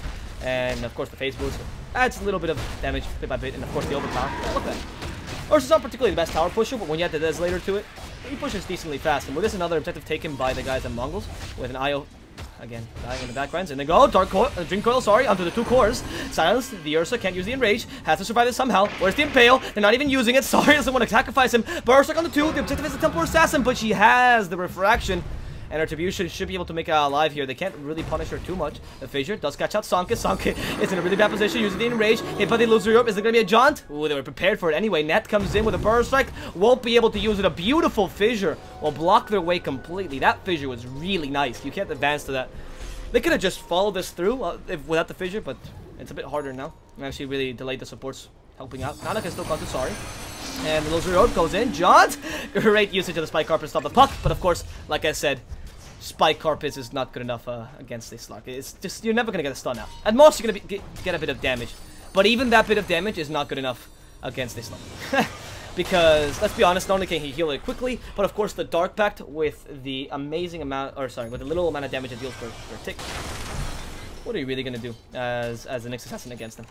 And of course, the Phase Boost adds a little bit of damage bit by bit. And of course, the overpower. Yeah, look at that. Ursa's not particularly the best tower pusher, but when you add the Desolator to it, he pushes decently fast. And with this, another objective taken by the guys at Mongolz with an IO. Again, dying in the backgrounds, and they go Dark Coil, Drink Coil, sorry, onto the 2 cores. Silence, the Ursa can't use the Enrage, has to survive this somehow. Where's the Impale? They're not even using it. Sorry, doesn't want to sacrifice him. Berserk on the 2, the objective is the Templar Assassin, but she has the Refraction. And Retribution should be able to make her alive here. They can't really punish her too much. The Fissure does catch out Sanke. Sanke is in a really bad position using the Enrage. Hey, but they lose Europe. Is it going to be a jaunt? Ooh, they were prepared for it anyway. Net comes in with a Burst Strike. Won't be able to use it. A beautiful Fissure will block their way completely. That Fissure was really nice. You can't advance to that. They could have just followed this through without the Fissure, but it's a bit harder now. And actually really delayed the supports helping out. Nana can still come to sorry. And the Loser Road goes in. Jaunt! Great usage of the Spike Carpet to stop the Puck, but of course, like I said, Spike Carpets is not good enough against this Slark. It's just, you're never going to get a stun out. At most, you're going to get a bit of damage. But even that bit of damage is not good enough against this Slark. Because, let's be honest, not only can he heal it quickly, but of course the Dark Pact with the amazing amount, or sorry, with the little amount of damage it deals per tick. What are you really going to do as an Nyx Assassin against them?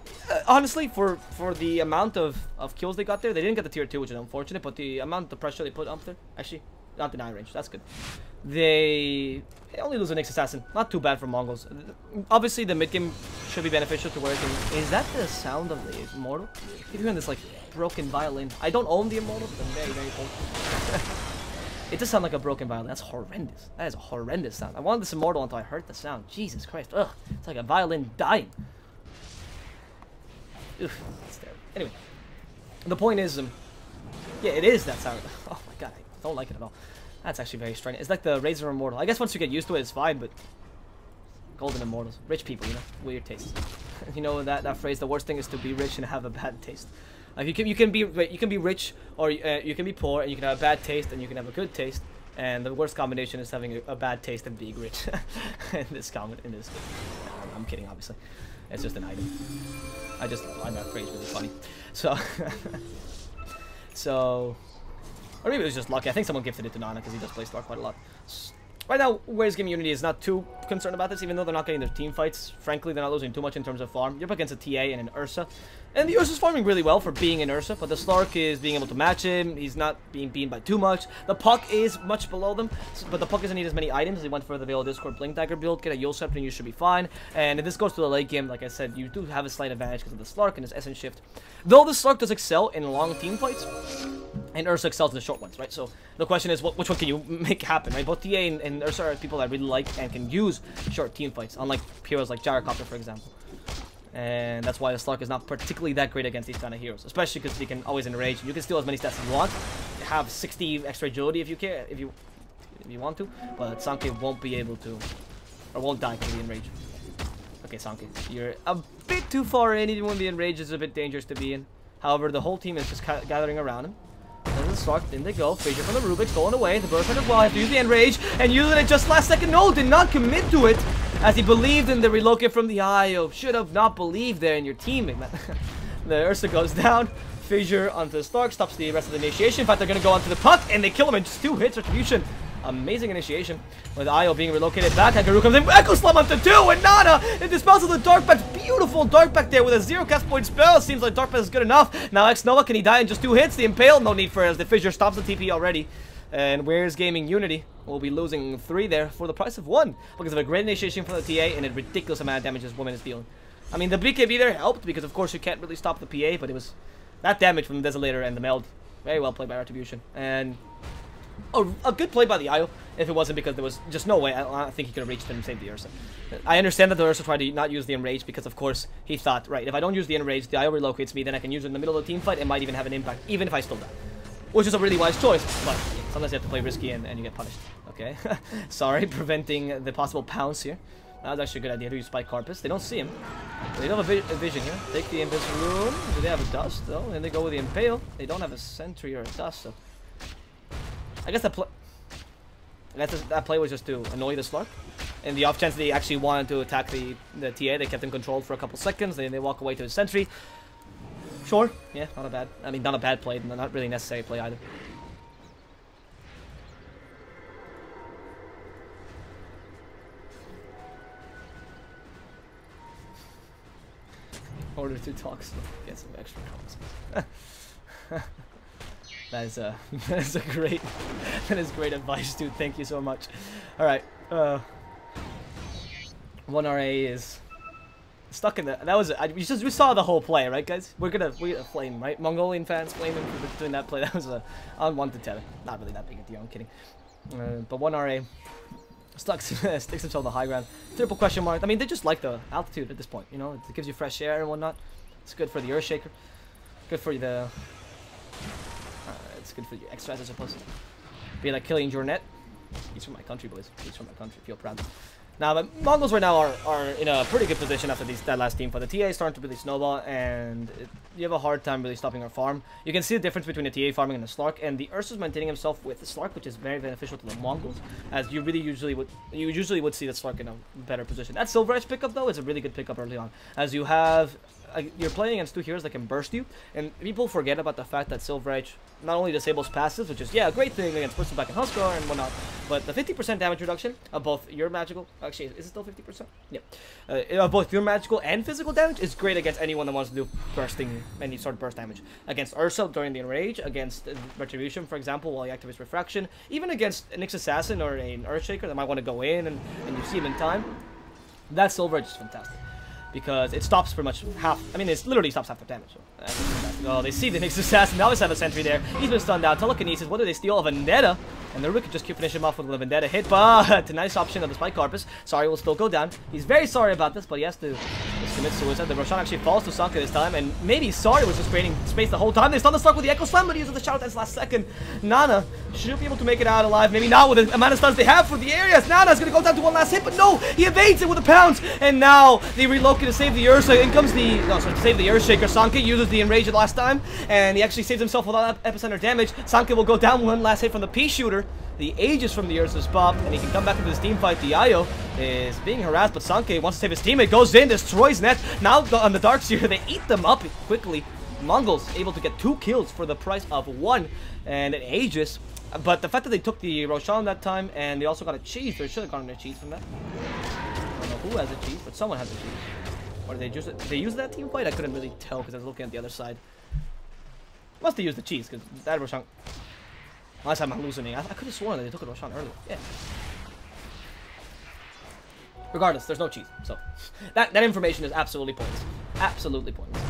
Honestly, for the amount of kills they got there, they didn't get the tier 2, which is unfortunate, but the amount of pressure they put up there, actually, not deny range, that's good. They only lose a Nyx Assassin, not too bad for Mongolz. Obviously, the mid game should be beneficial to where it can... Is that the sound of the Immortal? Keep hearing this, like, broken violin. I don't own the Immortal, but I'm very, very cold. It does sound like a broken violin. That's horrendous. That is a horrendous sound. I wanted this Immortal until I heard the sound. Jesus Christ. Ugh. It's like a violin dying. Oof. That's terrible. Anyway. The point is, yeah, it is that sound. Oh my god. I don't like it at all. That's actually very strange. It's like the Razor Immortal. I guess once you get used to it, it's fine, but... Golden Immortals. Rich people, you know? Weird taste. You know that phrase, the worst thing is to be rich and have a bad taste. Like you can be rich, or you can be poor, and you can have a bad taste, and you can have a good taste. And the worst combination is having a bad taste and being rich. in this. I'm kidding, obviously. It's just an item. I find that phrase really funny. So, or maybe it was just lucky. I think someone gifted it to Nana because he does play Star quite a lot. Right now, Warriors Game Unity is not too concerned about this, even though they're not getting their team fights. Frankly, they're not losing too much in terms of farm. You're up against a TA and an Ursa. And the Ursa's farming really well for being an Ursa, but the Slark is being able to match him. He's not being beaten by too much. The Puck is much below them, but the Puck doesn't need as many items. He went for the Veil of Discord Blink Dagger build, get a Yule Scepter, and you should be fine. And if this goes to the late game, like I said, you do have a slight advantage because of the Slark and his Essence Shift. Though the Slark does excel in long team fights, and Ursa excels in the short ones, right? So the question is, which one can you make happen, right? Both TA and Ursa are people I really like and can use short team fights, unlike heroes like Gyrocopter, for example. And that's why the Slark is not particularly that great against these kind of heroes, especially because he can always enrage. You can steal as many stats as you want, have 60 extra agility if you care, if you want to, but Sankey won't be able to, or won't die because of the enrage. Okay, Sankey, you're a bit too far in. Even when the enrage is a bit dangerous to be in. However, the whole team is just gathering around him. And the Slark, in they go. Fissure from the Rubik's going away. The Burstman as well. Have to use the enrage and using it just last second. No, did not commit to it as he believed in the relocate from the Io. Should have not believed there in your teaming. The Ursa goes down. Fissure onto the Slark, stops the rest of the initiation. In fact, they're going to go onto the puck and they kill him in just 2 hits. Retribution. Amazing initiation with Io being relocated back. Hakaru comes in, Echo Slam onto 2, and Nana it dispels of the Dark Pact. Beautiful Dark Pact there with a 0 cast point spell. Seems like Dark Pact is good enough. Now X Nova, can he die in just 2 hits? The Impale, no need for it as the Fissure stops the TP already. And where's Gaming Unity? We'll be losing 3 there for the price of 1 because of a great initiation from the TA and a ridiculous amount of damage this woman is dealing. I mean, the BKB there helped because of course you can't really stop the PA, but it was that damage from the Desolator and the Meld. Very well played by Retribution. And a good play by the Io, if it wasn't because there was just no way. I don't think he could have reached him and saved the Ursa. I understand that the Ursa tried to not use the Enrage because, of course, he thought, right, if I don't use the Enrage, the Io relocates me, then I can use it in the middle of the team fight and might even have an impact, even if I still die. Which is a really wise choice, but sometimes you have to play risky and you get punished. Okay, sorry, preventing the possible pounce here. That was actually a good idea to use Spike Carpus. They don't see him. They don't have a vision here. Take the Invis Rune. Do they have a Dust, though? And they go with the Impale. They don't have a Sentry or a Dust, so I guess that play was just to annoy the Slark. And the off chance they actually wanted to attack the TA, they kept him controlled for a couple seconds. Then they walk away to the Sentry. Sure, yeah, not a bad. I mean, not a bad play, not really necessary play either. Order to talk slow, get some extra comments. That is great advice, dude. Thank you so much. All right, 1 RA is stuck in the. That was we saw the whole play, right, guys? We're gonna flame, right? Mongolian fans flame him for doing that play. That was a on 1 to 10. Not really that big a deal. I'm kidding. But 1 RA sticks himself on the high ground. Triple question mark. I mean, they just like the altitude at this point. You know, it gives you fresh air and whatnot. It's good for the Earthshaker. Good for the. It's good for the extras, I suppose. Be like killing Jornet. He's from my country, boys. He's from my country. Feel proud. Now, the Mongols right now are in a pretty good position after that last team fight. The TA is starting to really snowball, and you have a hard time really stopping our farm. You can see the difference between the TA farming and the Slark, and the Ursa's maintaining himself with the Slark, which is very beneficial to the Mongols, as you usually would see the Slark in a better position. That Silver Edge pickup, though, is a really good pickup early on, as you have. You're playing against 2 heroes that can burst you, and people forget about the fact that Silver Edge not only disables passives, which is, yeah, a great thing against Bristleback and Huskar and whatnot, but the 50% damage reduction of both your magical, actually, is it still 50%? Yeah. Of both your magical and physical damage is great against anyone that wants to do bursting, any sort of burst damage. Against Ursa during the Enrage, against Retribution, for example, while he activates Refraction, even against an Nyx Assassin or an Earthshaker that might want to go in and you see him in time, that Silver Edge is fantastic. Because it stops pretty much half. I mean, it literally stops half the damage. So that's fantastic. Oh, they see the Nyx Assassin. They always have a sentry there. He's been stunned out. Telekinesis. What do they steal? A Vendetta. And the Rook could just finish him off with a Vendetta hit. But a nice option of the Spike Carpus. Sorry, will still go down. He's very sorry about this, but he has to commit suicide. The Roshan actually falls to Sanka this time. And maybe Sorry was just creating space the whole time. They stun the Slark with the Echo Slam, but he uses the Shout Dance last second. Nana should be able to make it out alive. Maybe not with the amount of stuns they have for the areas. Nana's going to go down to one last hit, but no! He evades it with a pounce. And now they relocate to save the Ursa. In comes the. No, sorry, to save the Earthshaker. Sanka uses the Enrage last time. And he actually saves himself without epicenter damage. Sanka will go down one last hit from the Pea Shooter. The Aegis from the Ursa's pop, and he can come back into this team fight. The Io is being harassed, but Sanke wants to save his teammate. Goes in, destroys net. Now on the Dark Seer, they eat them up quickly. Mongolz able to get 2 kills for the price of 1, and an Aegis. But the fact that they took the Roshan that time, and they also got a cheese, they should have gotten a cheese from that. I don't know who has a cheese, but someone has a cheese. Or did they use that team fight? I couldn't really tell because I was looking at the other side. Must have used the cheese because that Roshan. Unless I'm hallucinating. I could have sworn that they took a Roshan earlier. Yeah. Regardless, there's no cheese. So that information is absolutely pointless. Absolutely pointless.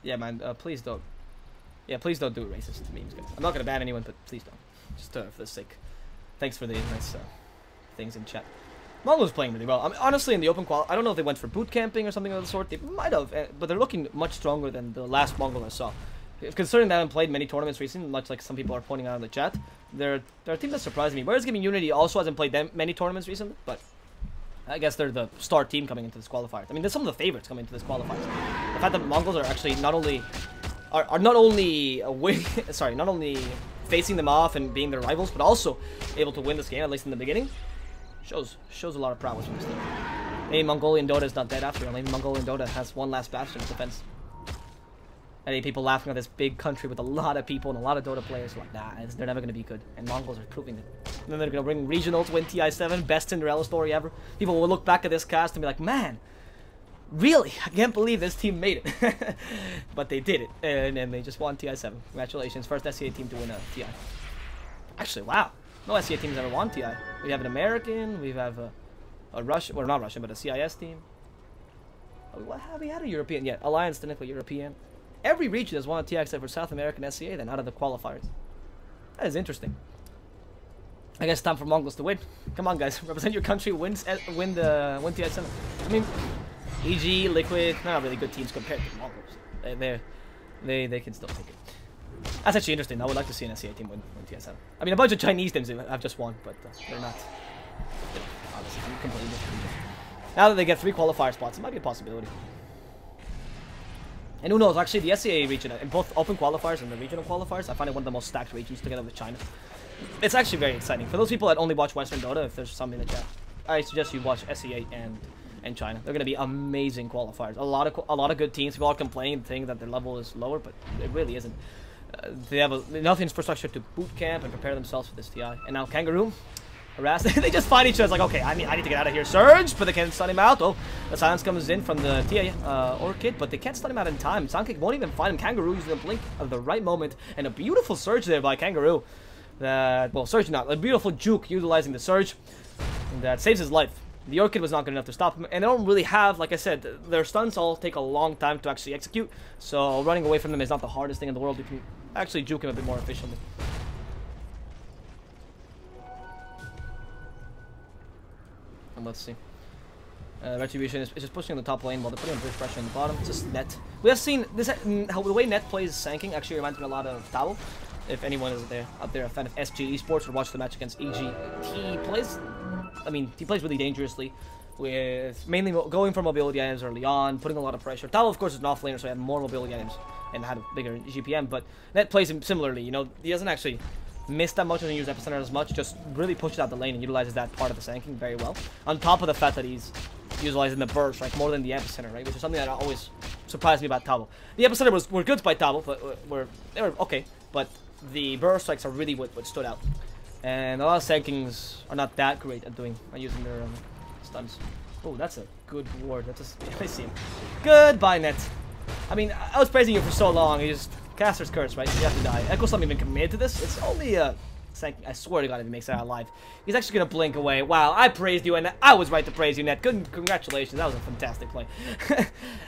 Yeah, man, please don't. Yeah, please don't do racist memes, guys. I'm not gonna ban anyone, but please don't. Just for the sake. Thanks for the nice things in chat. Mongolz playing really well. I mean, honestly, in the open qual, I don't know if they went for boot camping or something of the sort. They might have, but they're looking much stronger than the last Mongol I saw. Considering they haven't played many tournaments recently, much like some people are pointing out in the chat, they're a team that surprised me. Whereas Gaming Unity also hasn't played many tournaments recently, but I guess they're the star team coming into this qualifier. I mean, they're some of the favorites coming into this qualifier. The fact that Mongols are actually not only facing them off and being their rivals, but also able to win this game, at least in the beginning, shows a lot of prowess from this team. Maybe Mongolian Dota is not dead after all. Maybe Mongolian Dota has one last bastion of defense. And people laughing at this big country with a lot of people and a lot of Dota players like, nah, they're never going to be good. And Mongols are proving it. And then they're going to bring regionals, win TI7, best Cinderella story ever. People will look back at this cast and be like, man, really? I can't believe this team made it. But they did it. And they just won TI7. Congratulations. First SCA team to win a TI. Actually, wow. No SCA team has ever won TI. We have an American. We have a Russian. Well, not Russian, but a CIS team. What have we had a European? Yeah, Alliance, technically European. Every region has won a TI except for South American SCA then, out of the qualifiers. That is interesting. I guess it's time for Mongols to win. Come on, guys. Represent your country, win TI7. I mean, EG, Liquid, not really good teams compared to Mongols. They can still take it. That's actually interesting. I would like to see an SCA team win TI7. I mean, a bunch of Chinese teams have just won, but they're not. Obviously, completely different. Now that they get 3 qualifier spots, it might be a possibility. And who knows, actually, the SCA region, in both open qualifiers and the regional qualifiers, I find it one of the most stacked regions together with China. It's actually very exciting. For those people that only watch Western Dota, if there's some in the chat, I suggest you watch SCA and China. They're going to be amazing qualifiers. A lot of good teams. People are complaining, thinking that their level is lower, but it really isn't. They have enough infrastructure to boot camp and prepare themselves for this TI. And now Kangaroo, harassed. They just find each other. It's like, okay, I need to get out of here. Surge, but they can't stun him out. Oh, the silence comes in from the TA Orchid, but they can't stun him out in time. Soundkick won't even find him. Kangaroo using the blink at the right moment, and a beautiful surge there by Kangaroo. Surge not, a beautiful juke utilizing the surge that saves his life. The Orchid was not good enough to stop him, and they don't really have, like I said, their stunts all take a long time to actually execute, so running away from them is not the hardest thing in the world. You can actually juke him a bit more efficiently. And let's see. Retribution is just pushing on the top lane while they're putting a bridge pressure in the bottom. It's just Net. We have seen this, how the way Net plays Sanking actually reminds me a lot of Tao. If anyone is out there a fan of SG Esports or watch the match against EG, he plays really dangerously, with mainly going for mobility items early on, putting a lot of pressure. Tao, of course, is an offlaner, so he had more mobility items and had a bigger GPM, but Net plays him similarly. You know, he doesn't actually miss that much, doesn't use Epicenter as much, just really pushes out the lane and utilizes that part of the Sanking very well. On top of the fact that he's utilizing the burst, right, more than the Epicenter, right, which is something that always surprised me about Tao. The Epicenter were good by Tao, but they were okay, but the burst strikes are really what stood out. And a lot of Sankings are not that great at using their stuns. Oh, that's a good ward. That's just, I see him. Goodbye, Net. I mean, I was praising you for so long. You just caster's curse, right? You have to die. Echo's not even committed to this. It's only Sanking. I swear to God, if he makes it out alive, he's actually gonna blink away. Wow, I praised you, and I was right to praise you, Net. Good, congratulations. That was a fantastic play.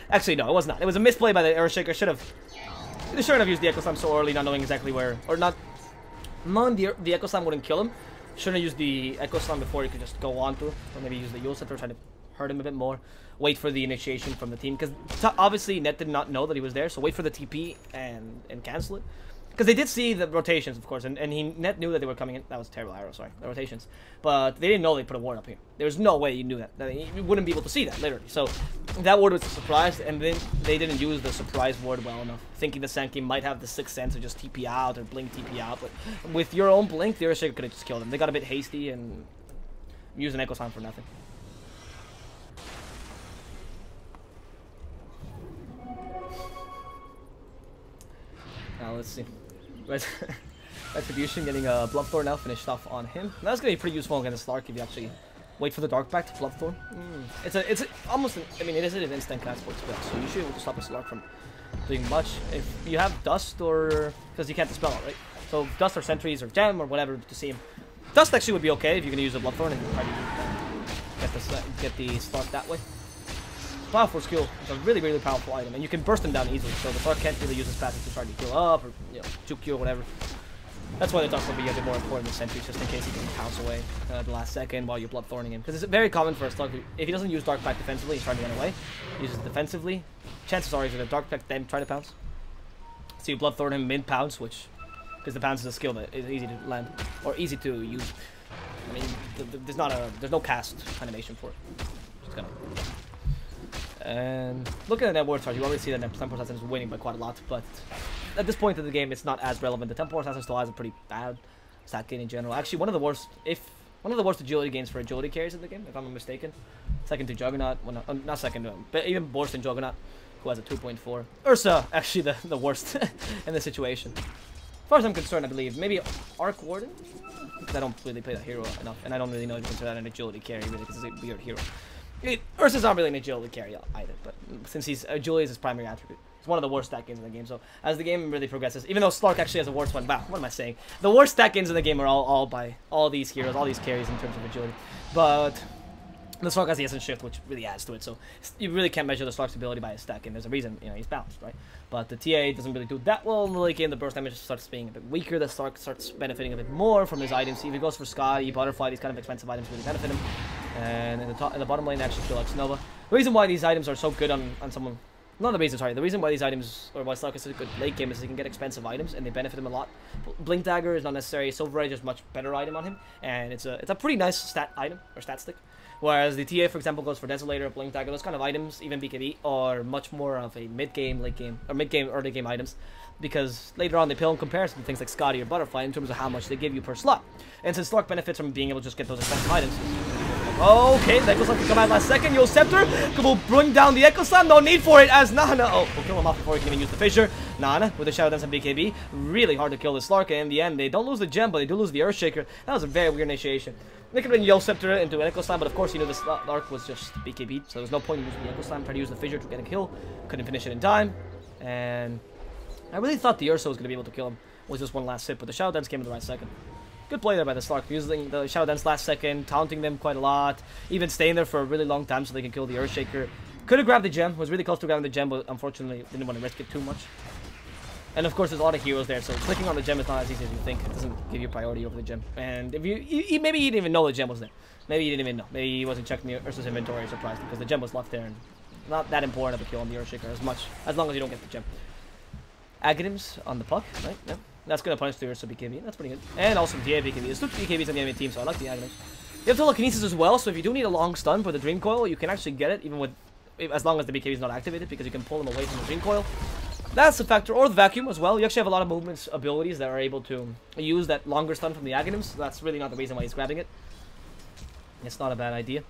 Actually, no, it was not. It was a misplay by the Earthshaker. They shouldn't have used the Echo Slam so early, not knowing exactly where, or not knowing the Echo Slam wouldn't kill him. Shouldn't have used the Echo Slam before he could just go on to, or maybe use the Yule Scepter, try to hurt him a bit more. Wait for the initiation from the team, because obviously Net did not know that he was there, so wait for the TP and cancel it. Because they did see the rotations, of course, and Net knew that they were coming in. That was a terrible arrow, sorry, the rotations. But they didn't know they put a ward up here. There was no way you knew that. You wouldn't be able to see that, literally. So that ward was a surprise, and then they didn't use the surprise ward well enough, thinking the Sankey might have the 6th sense to just TP out or blink TP out. But with your own blink, the Earthshaker could have just killed them. They got a bit hasty and used an Echo Slam for nothing. Now let's see. Retribution getting a Bloodthorn now finished off on him. Now that's gonna be pretty useful against Slark if you actually wait for the Dark Pact Bloodthorn. It's almost I mean, it is an instant cast spell, so you should be able to stop a Slark from doing much. If you have Dust or because you can't dispel it, right? So Dust or Sentries or Gem or whatever to see him. Dust actually would be okay if you're gonna use a Bloodthorn and try to get the Slark that way. powerful skill. It's a really, really powerful item, and you can burst them down easily, so the Slark can't really use his passive to try to heal up, or, you know, juke you or whatever. That's why the Dark will be a bit more important than Sentries, just in case he can pounce away the last second while you're Bloodthorning him. Because it's very common for a Slark, if he doesn't use Dark Pact defensively, he's trying to run away, uses it defensively, chances are he's going to Dark Pact then try to pounce. So you Bloodthorn him mid-pounce, which, because the pounce is a skill that is easy to land, or easy to use. I mean, there's no cast animation for it. Just gonna. And looking at that word chart, you already see that Temple Assassin is winning by quite a lot, but at this point in the game, it's not as relevant. The Temple Assassin still has a pretty bad stat gain in general. Actually, one of the worst agility gains for agility carries in the game, if I'm not mistaken. Second to Juggernaut, well, not second, but even worse than Juggernaut, who has a 2.4. Ursa, actually the worst in this situation. As far as I'm concerned, I believe maybe Arc Warden, because I don't really play that hero enough, and I don't really know if you consider that an agility carry really, because it's a weird hero. Ursa's not really an agility carry either, but since agility is his primary attribute, it's one of the worst stat gains in the game. So as the game really progresses, even though Slark actually has a worse one, wow, what am I saying? The worst stat gains in the game are all by all these heroes, all these carries in terms of agility, but the Slark has the Essence Shift, which really adds to it, so you really can't measure the Slark's ability by his stack, and there's a reason, you know, he's balanced, right? But the TA doesn't really do that well in the late game. The burst damage starts being a bit weaker. The Slark starts benefiting a bit more from his items. If he goes for Sky, Butterfly, these kind of expensive items really benefit him. And in the bottom lane, actually feel like Nova. The reason why these items are so good on someone... Not the reason, sorry. The reason why these items, or why Slark is such a good late game, is he can get expensive items, and they benefit him a lot. Blink Dagger is not necessary. Silver Edge is a much better item on him, and it's a pretty nice stat item, or stat stick. Whereas the TA, for example, goes for Desolator, Blink Dagger, those kind of items, even BKB, are much more of a mid-game, late game, or mid-game, early game items. Because later on they pale in comparison to things like Scotty or Butterfly in terms of how much they give you per slot. And since Slark benefits from being able to just get those expensive items. Okay, the Echo Slam can come out last second. Yo Scepter will bring down the Echo Slam. No need for it as Nana. Oh, we'll kill him off before he can even use the Fissure. Nana with the Shadow Dance and BKB. Really hard to kill the Slark. And in the end, they don't lose the gem, but they do lose the Earthshaker. That was a very weird initiation. They could bring Yo Scepter into an Echo Slam, but of course, you know, the Slark was just BKB, so there was no point in using the Echo Slam. Tried to use the Fissure to get a kill. Couldn't finish it in time. And I really thought the Ursa was going to be able to kill him with just one last hit, but the Shadow Dance came in the right second. Good play there by the Slark, using the Shadow Dance last second, taunting them quite a lot, even staying there for a really long time so they can kill the Earthshaker. Could have grabbed the gem, was really close to grabbing the gem, but unfortunately didn't want to risk it too much. And of course there's a lot of heroes there, so clicking on the gem is not as easy as you think. It doesn't give you priority over the gem. And if maybe he didn't even know the gem was there. Maybe he didn't even know. Maybe he wasn't checking the Ursa's inventory or surprised because the gem was left there and not that important of a kill on the Earthshaker as long as you don't get the gem. Aghanims on the puck, right? Yep. That's going to punish the Ursa BKB. That's pretty good. And also TA BKB. There's two BKBs on the enemy team, so I like the Aghanims. You have telekinesis as well, so if you do need a long stun for the Dream Coil, you can actually get it, even with, as long as the BKB is not activated, because you can pull them away from the Dream Coil. That's a factor, or the Vacuum as well. You actually have a lot of movement abilities that are able to use that longer stun from the Aghanims, so that's really not the reason why he's grabbing it. It's not a bad idea.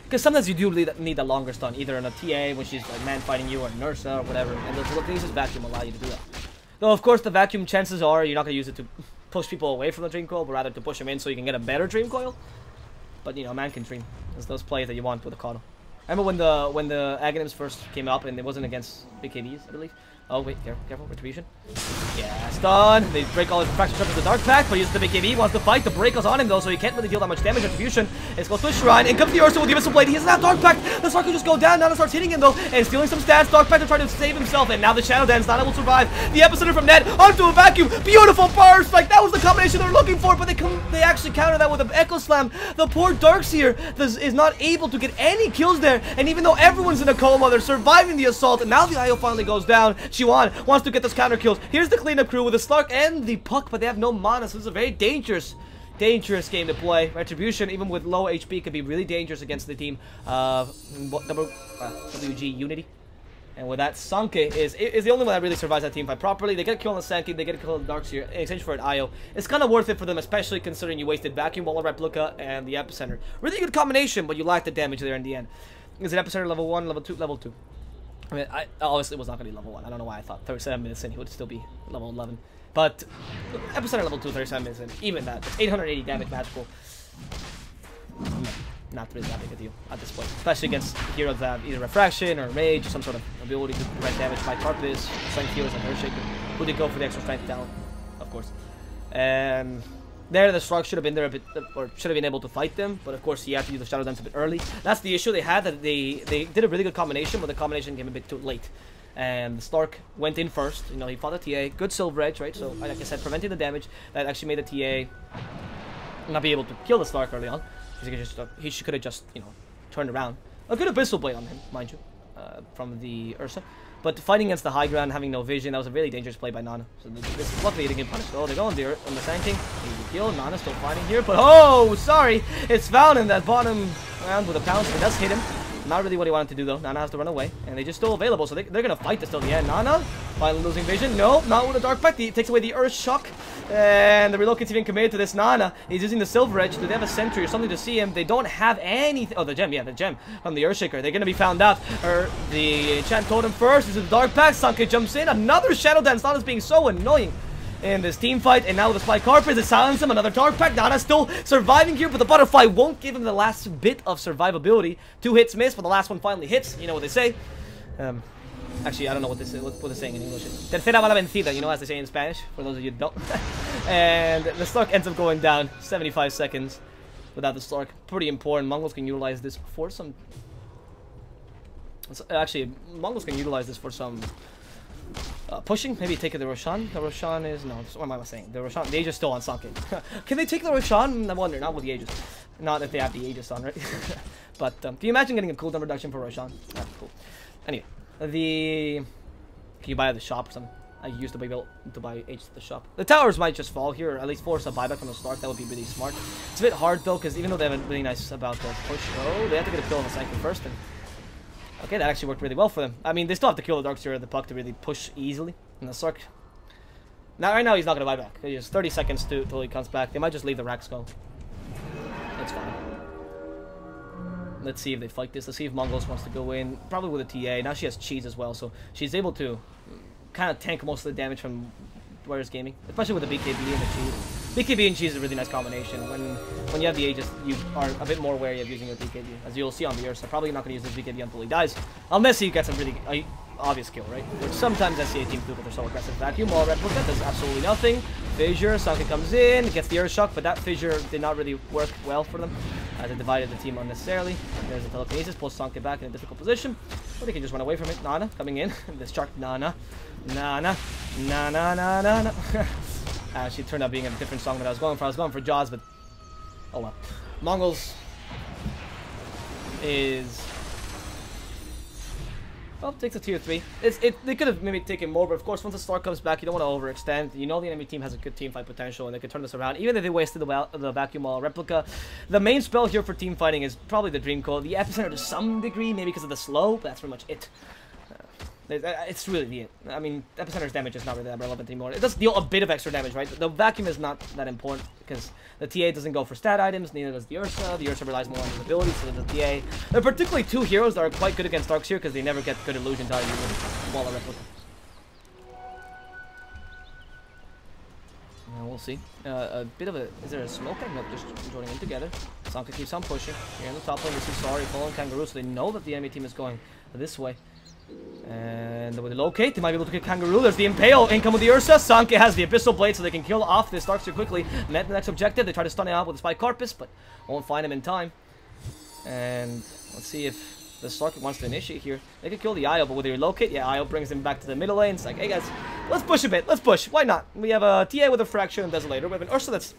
Because sometimes you do need a longer stun, either in a TA when she's like man fighting you, or an Ursa or whatever, and the telekinesis Vacuum allow you to do that. Though of course the Vacuum, chances are you're not going to use it to push people away from the Dream Coil, but rather to push them in so you can get a better Dream Coil. But you know, man can dream. There's those plays that you want with a Kato. Remember when the Aghanims first came up and it wasn't against BKBs, I believe? Oh wait, careful, Retribution. Yeah, stun. They break all his fracture trap with the Dark Pact, but he uses the BKB, wants to fight. The break is on him though, so he can't really deal that much damage. Retribution. It's goes to a Shrine, and comes the Ursa with the Abyssal Blade. He doesn't have Dark Pact. The Slark will just go down. Nana starts hitting him though, and stealing some stats. Dark Pact to try to save himself, and now the Shadow Dance. Nana will survive. The Epicenter from Ned onto a Vacuum. Beautiful burst. Like that was the combination they were looking for, but they actually counter that with an Echo Slam. The poor Darkseer is not able to get any kills there, and even though everyone's in a coma, they're surviving the assault, and now the IO finally goes down. Chiwan wants to get those counter kills. Here's the cleanup crew with the Slark and the Puck, but they have no mana, so this is a very dangerous game to play. Retribution, even with low HP, could be really dangerous against the team of WG Unity. And with that, Sanke is the only one that really survives that team fight properly. They get a kill on Sanke, they get a kill on Darkseer in exchange for an IO. It's kind of worth it for them, especially considering you wasted Vacuum, Wall of Replica, and the Epicenter. Really good combination, but you lack the damage there in the end. Is it Epicenter level 1, level 2, level 2? I mean, obviously it was not going to be level 1. I don't know why I thought 37 minutes in he would still be level 11. But Epicenter level 2, 37 minutes in. Even that, 880 damage magical. Not really that big a deal at this point. Especially against heroes that have either Refraction or Rage, or some sort of ability to prevent damage by Carpus, Strength Healers, and Earthshaker. Who did go for the extra strength talent, of course. And There, the Stark should have been there a bit, or should have been able to fight them, but of course he had to use the Shadow Dance a bit early. That's the issue they had, that they did a really good combination, but the combination came a bit too late. And the Stark went in first. You know, he fought the TA, good Silver Edge, right? So, like I said, preventing the damage that actually made the TA not be able to kill the Stark early on. He could have just, you know, turned around. A good Abyssal Blade on him, mind you, from the Ursa. But fighting against the high ground, having no vision, that was a really dangerous play by Nana. So this luckily he didn't get punished. Oh, they go on the Sand King. Easy kill. Nana's still fighting here, but oh, sorry, it's found in that bottom round with a pounce. It does hit him. Not really what he wanted to do though. Nana has to run away, and they're just still available, so they're gonna fight this till the end. Nana finally losing vision. No, not with a Dark Pact. He takes away the Earth Shock, and the Relocate's even committed to this. Nana, he's using the Silver Edge. Do they have a sentry or something to see him? They don't have anything. Oh, the gem, yeah, the gem from the Earthshaker. They're gonna be found out. The Enchant Totem first. This is the Dark Pact. Sanke jumps in. Another Shadow Dance. Nana's being so annoying in this team fight, and now with the Spy Carpet, it silences him. Another Dark Pact. Nana's still surviving here, but the Butterfly won't give him the last bit of survivability. 2 hits miss, but the last one finally hits. You know what they say. Actually, I don't know what they're saying in English. Tercera bala vencida, you know, as they say in Spanish, for those of you who don't. And the Stark ends up going down 75 seconds without the Stark. Pretty important. Mongolz can utilize this for some... Actually, Mongolz can utilize this for some... pushing, maybe take the Roshan. The Roshan is no. What am I saying? The Roshan, the Aegis still on Sanke. Can they take the Roshan? I wonder. Not with the Aegis. Not if they have the Aegis on, right? But can you imagine getting a cooldown reduction for Roshan? That'd be cool. Anyway, can you buy at the shop or something? I used to be able to buy Aegis at the shop. The towers might just fall here, or at least force a buyback from the Stark. That would be really smart. It's a bit hard though, because even though they have a really nice about the push, oh, they have to get a kill on the Sanke first. And okay, that actually worked really well for them. I mean, they still have to kill the Darkseer or the Puck to really push easily. And the Stark... Now, right now, he's not going to buy back. He has 30 seconds till he comes back. They might just leave the Rax go. That's fine. Let's see if they fight this. Let's see if Mongolz wants to go in. Probably with a TA. Now she has Cheese as well, so she's able to kind of tank most of the damage from Warriors Gaming. Especially with the BKB and the Cheese. BKB and Cheese is a really nice combination. When you have the Aegis, you are a bit more wary of using your BKB. As you'll see on the Ursa, probably not going to use his BKB until he dies. Unless he gets a really obvious kill, right? Which sometimes SCA teams do, but they're so aggressive. Vacuum Wall Replica does absolutely nothing. Fissure, Sanke comes in, gets the Earth Shock, but that Fissure did not really work well for them, as it divided the team unnecessarily. There's a Telekinesis, pulls Sanke back in a difficult position, or they can just run away from it. Nana coming in. This Shark, Nana. Actually turned out being a different song that I was going for. I was going for Jaws, but oh well. Mongolz is... Well, takes a tier 3. They could have maybe taken more, but of course, once the Stark comes back, you don't want to overextend. You know the enemy team has a good team fight potential, and they could turn this around. Even if they wasted the Vacuum Wall Replica, the main spell here for team fighting is probably the Dream Coil. The Epicenter to some degree, maybe because of the slow, but that's pretty much it. It's really it. I mean, Epicenter's damage is not really that relevant anymore. It does deal a bit of extra damage, right? The Vacuum is not that important because the TA doesn't go for stat items, neither does the Ursa. The Ursa relies more on his abilities, so does the TA. There are particularly 2 heroes that are quite good against Darkseer because they never get good illusions out of you with Wall of Replica. We'll see. A bit of a... Is there a smoke? Nope, just joining in together. Sanke keeps on pushing. Here in the top lane, we see Sorry following Kangaroo, so they know that the enemy team is going this way. And with the locate, they might be able to get Kangaroo. There's the Impale. Income with the Ursa. Sanke has the Abyssal Blade, so they can kill off this Darkseer quickly. Met the next objective. They try to stun him out with the Spy Carpus, but won't find him in time. And let's see if the Stark wants to initiate here. They could kill the Io, but with the relocate, yeah, Io brings him back to the middle lane. It's like, hey guys, let's push a bit. Let's push. Why not? We have a TA with a Fracture and Desolator. We have an Ursa that's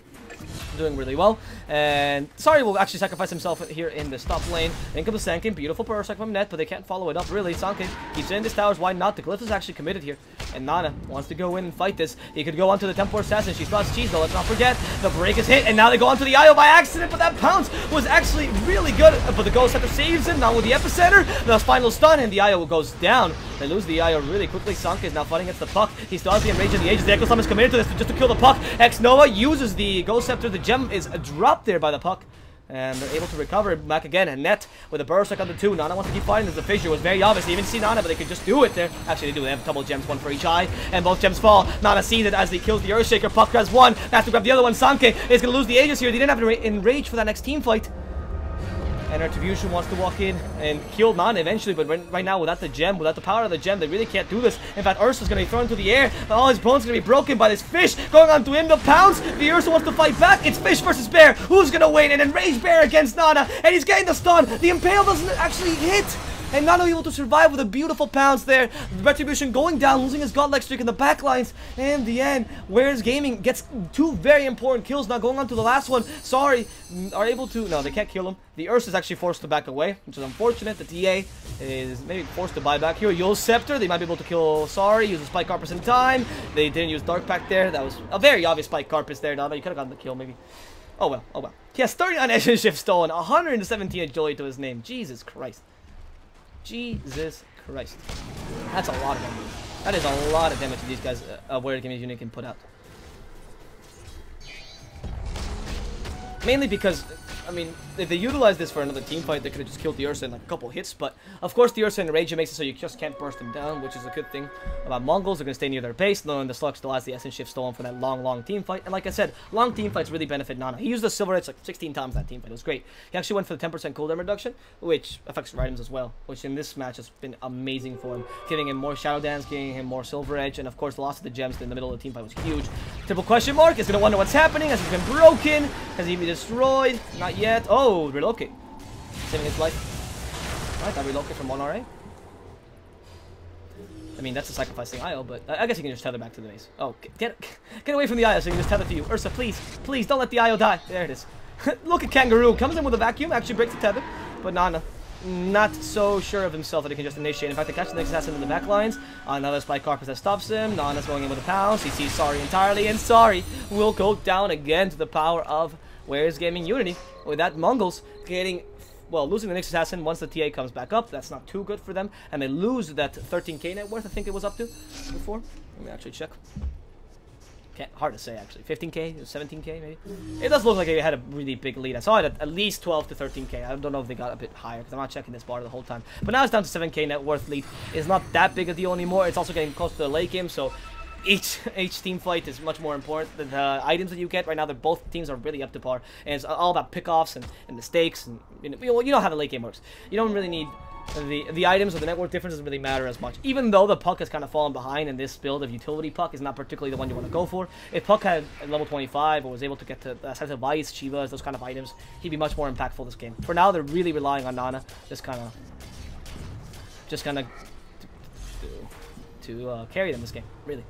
doing really well. And Sorry will actually sacrifice himself here in the top lane. Then comes the Sanke. Beautiful power strike from Net, but they can't follow it up really. Sanke keeps in these towers. Why not? The Glyph is actually committed here. And Nana wants to go in and fight this. He could go onto the Templar Assassin. She spots Cheese though. Let's not forget. The break is hit. And now they go onto the Io by accident. But that pounce was actually really good. But the Ghost Scepter saves him. Now with the Epicenter. The final stun. And the Io goes down. They lose the Io really quickly. Sanke is now fighting against the Puck. He still has the Enrage of the Aegis. The Echo Slam is committed to this just to kill the Puck. X-Nova uses the Ghost Scepter. The gem is dropped there by the Puck. And they're able to recover back again. And Net with a burst on the 2. Nana wants to keep fighting as the Fissure was very obvious. They even see Nana, but they could just do it there. Actually, they do. They have double gems, 1 for each eye. And both gems fall. Nana sees it as he kills the Earthshaker. Puck grabs 1. Has to grab the other one. Sanke is going to lose the Aegis here. They didn't have to enrage for that next team fight. And Retribution wants to walk in and kill Nana eventually, but right now, without the gem, without the power of the gem, they really can't do this. In fact, Ursa's going to be thrown into the air. All his bones are going to be broken by this fish going on to him. The pounce. The Ursa wants to fight back. It's fish versus bear. Who's going to win? And then Rage Bear against Nana. And he's getting the stun. The Impale doesn't actually hit. And Nana able to survive with a beautiful pounce there. Retribution going down, losing his godlike streak in the backlines. And in the end, Warriors Gaming gets 2 very important kills. Now going on to the last one. Sorry, are able to... No, they can't kill him. The Ursa is actually forced to back away, which is unfortunate. The TA is maybe forced to buy back here. Yul's Scepter, they might be able to kill Sorry. Use a Spike Carpus in time. They didn't use Dark Pact there. That was a very obvious Spike Carpus there. Nana, you could have gotten the kill maybe. Oh well, oh well. He has 39 Essence Shift stolen, 117 agility to his name. Jesus Christ. Jesus Christ. That's a lot of damage. That is a lot of damage to these guys, Warrior Gaming unit can put out. Mainly because, I mean, if they utilized this for another team fight, they could have just killed the Ursa in like a couple hits. But, of course, the Ursa and Rage makes it so you just can't burst them down, which is a good thing about Mongolz. They're going to stay near their base, knowing the Slug still has the Essence Shift stolen for that long team fight. And like I said, long team fights really benefit Nana. He used the Silver Edge like 16 times that team fight. It was great. He actually went for the 10% cooldown reduction, which affects items as well, which in this match has been amazing for him. Giving him more Shadow Dance, giving him more Silver Edge, and of course the loss of the gems in the middle of the team fight was huge. Triple question mark is going to wonder what's happening. Has he been broken? Has he been destroyed? Not yet. Oh, relocate. Saving his life. Alright, that relocate from 1 RA. I mean, that's a sacrificing IO, but I guess you can just tether back to the base. Oh, get away from the IO so you can just tether to you. Ursa, please, please, don't let the IO die. There it is. Look at Kangaroo. Comes in with a vacuum, actually breaks the tether. But Nana, not so sure of himself that he can just initiate. In fact, they catch the next assassin in the back lines. Another Spike Carpus that stops him. Nana's going in with a pounce. He sees Sorry entirely, and Sorry will go down again to the power of Warriors Gaming Unity. With that, Mongolz getting... Well, losing the next assassin once the TA comes back up, that's not too good for them. And they lose that 13k net worth, I think it was up to before. Let me actually check. Hard to say, actually. 15k, 17k, maybe? It does look like they had a really big lead. I saw it at least 12 to 13k. I don't know if they got a bit higher, because I'm not checking this bar the whole time. But now it's down to 7k net worth lead. It's not that big a deal anymore. It's also getting close to the late game, so... Each team fight is much more important than the items that you get. Right now, both teams are really up to par, and it's all about pickoffs and mistakes. And you know how the late game works. You don't really need the items or the network difference doesn't really matter as much. Even though the Puck has kind of fallen behind, and this build of utility Puck is not particularly the one you want to go for. If Puck had level 25 or was able to get to Sense of Vice, Chivas, those kind of items, he'd be much more impactful this game. For now, they're really relying on Nana, just kind of to carry them this game, really.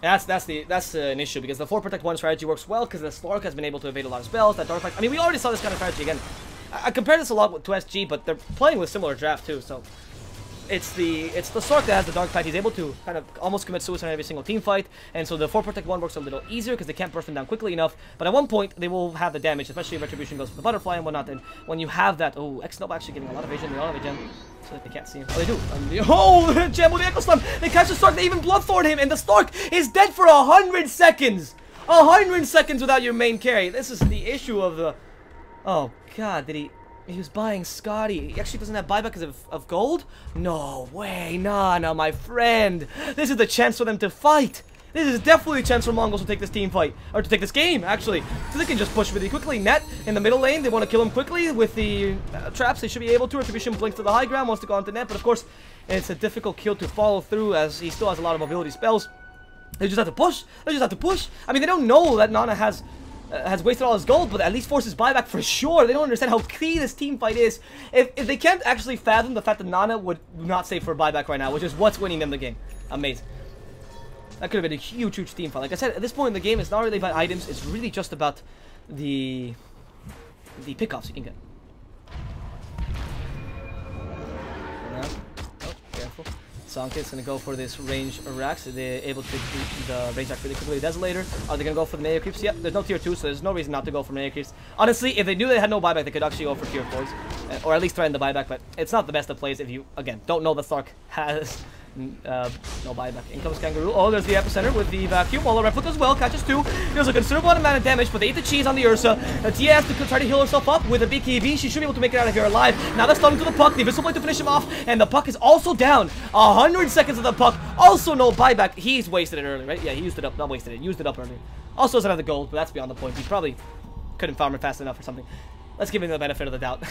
That's an issue, because the 4 Protect 1 strategy works well because the Slark has been able to evade a lot of spells. That Dark Pact, I mean, we already saw this kind of strategy again. I compare this a lot to SG, but they're playing with similar draft too, so it's the Slark that has the Dark Pact. He's able to kind of almost commit suicide in every single team fight, and so the 4 Protect 1 works a little easier because they can't burst him down quickly enough, but at one point they will have the damage, especially if Retribution goes for the butterfly and whatnot. And when you have that, oh, X-Nob actually getting a lot of vision, they don't have a gem. So that they can't see him. Oh, they do. Oh, gem with the Echo Slam. They catch the Stark. They even Bloodthorn him, and the Stark is dead for 100 seconds. 100 seconds without your main carry. This is the issue of the... Oh, God, did he... He was buying Scotty. He actually doesn't have buyback because of gold? No way. Nah, my friend. This is the chance for them to fight. This is definitely a chance for Mongolz to take this team fight. Or to take this game, actually. So they can just push really quickly. Net in the middle lane. They want to kill him quickly with the traps. They should be able to. Retribution blinks to the high ground. Wants to go onto Net. But of course, it's a difficult kill to follow through as he still has a lot of mobility spells. They just have to push. They just have to push. I mean, they don't know that Nana has wasted all his gold, but at least forces buyback for sure. They don't understand how key this team fight is. If they can't actually fathom the fact that Nana would not save for buyback right now, which is what's winning them the game. Amazing. That could have been a huge team fight. Like I said, at this point in the game, it's not really about items. It's really just about the pickoffs you can get. Oh, careful. Sonkit's going to go for this range Rax. They're able to do the range attack really quickly. Desolator. Are they going to go for the melee creeps? Yep, there's no tier 2, so there's no reason not to go for melee creeps. Honestly, if they knew they had no buyback, they could actually go for tier 4s. Or at least threaten the buyback, but it's not the best of plays if you, again, don't know that Stark has... no buyback. In comes Kangaroo. Oh, there's the epicenter with the vacuum. All the replica as well. Catches 2. Deals a considerable amount of damage, but they eat the cheese on the Ursa. Tia has to try to heal herself up with a BKB. She should be able to make it out of here alive. Now they're starting to the Puck. The Invisible Blade to finish him off, and the Puck is also down. 100 seconds of the Puck. Also no buyback. He's wasted it early, right? Yeah, he used it up. Not wasted it. Used it up early. Also doesn't have the gold, but that's beyond the point. He's probably couldn't farm it fast enough or something. Let's give him the benefit of the doubt.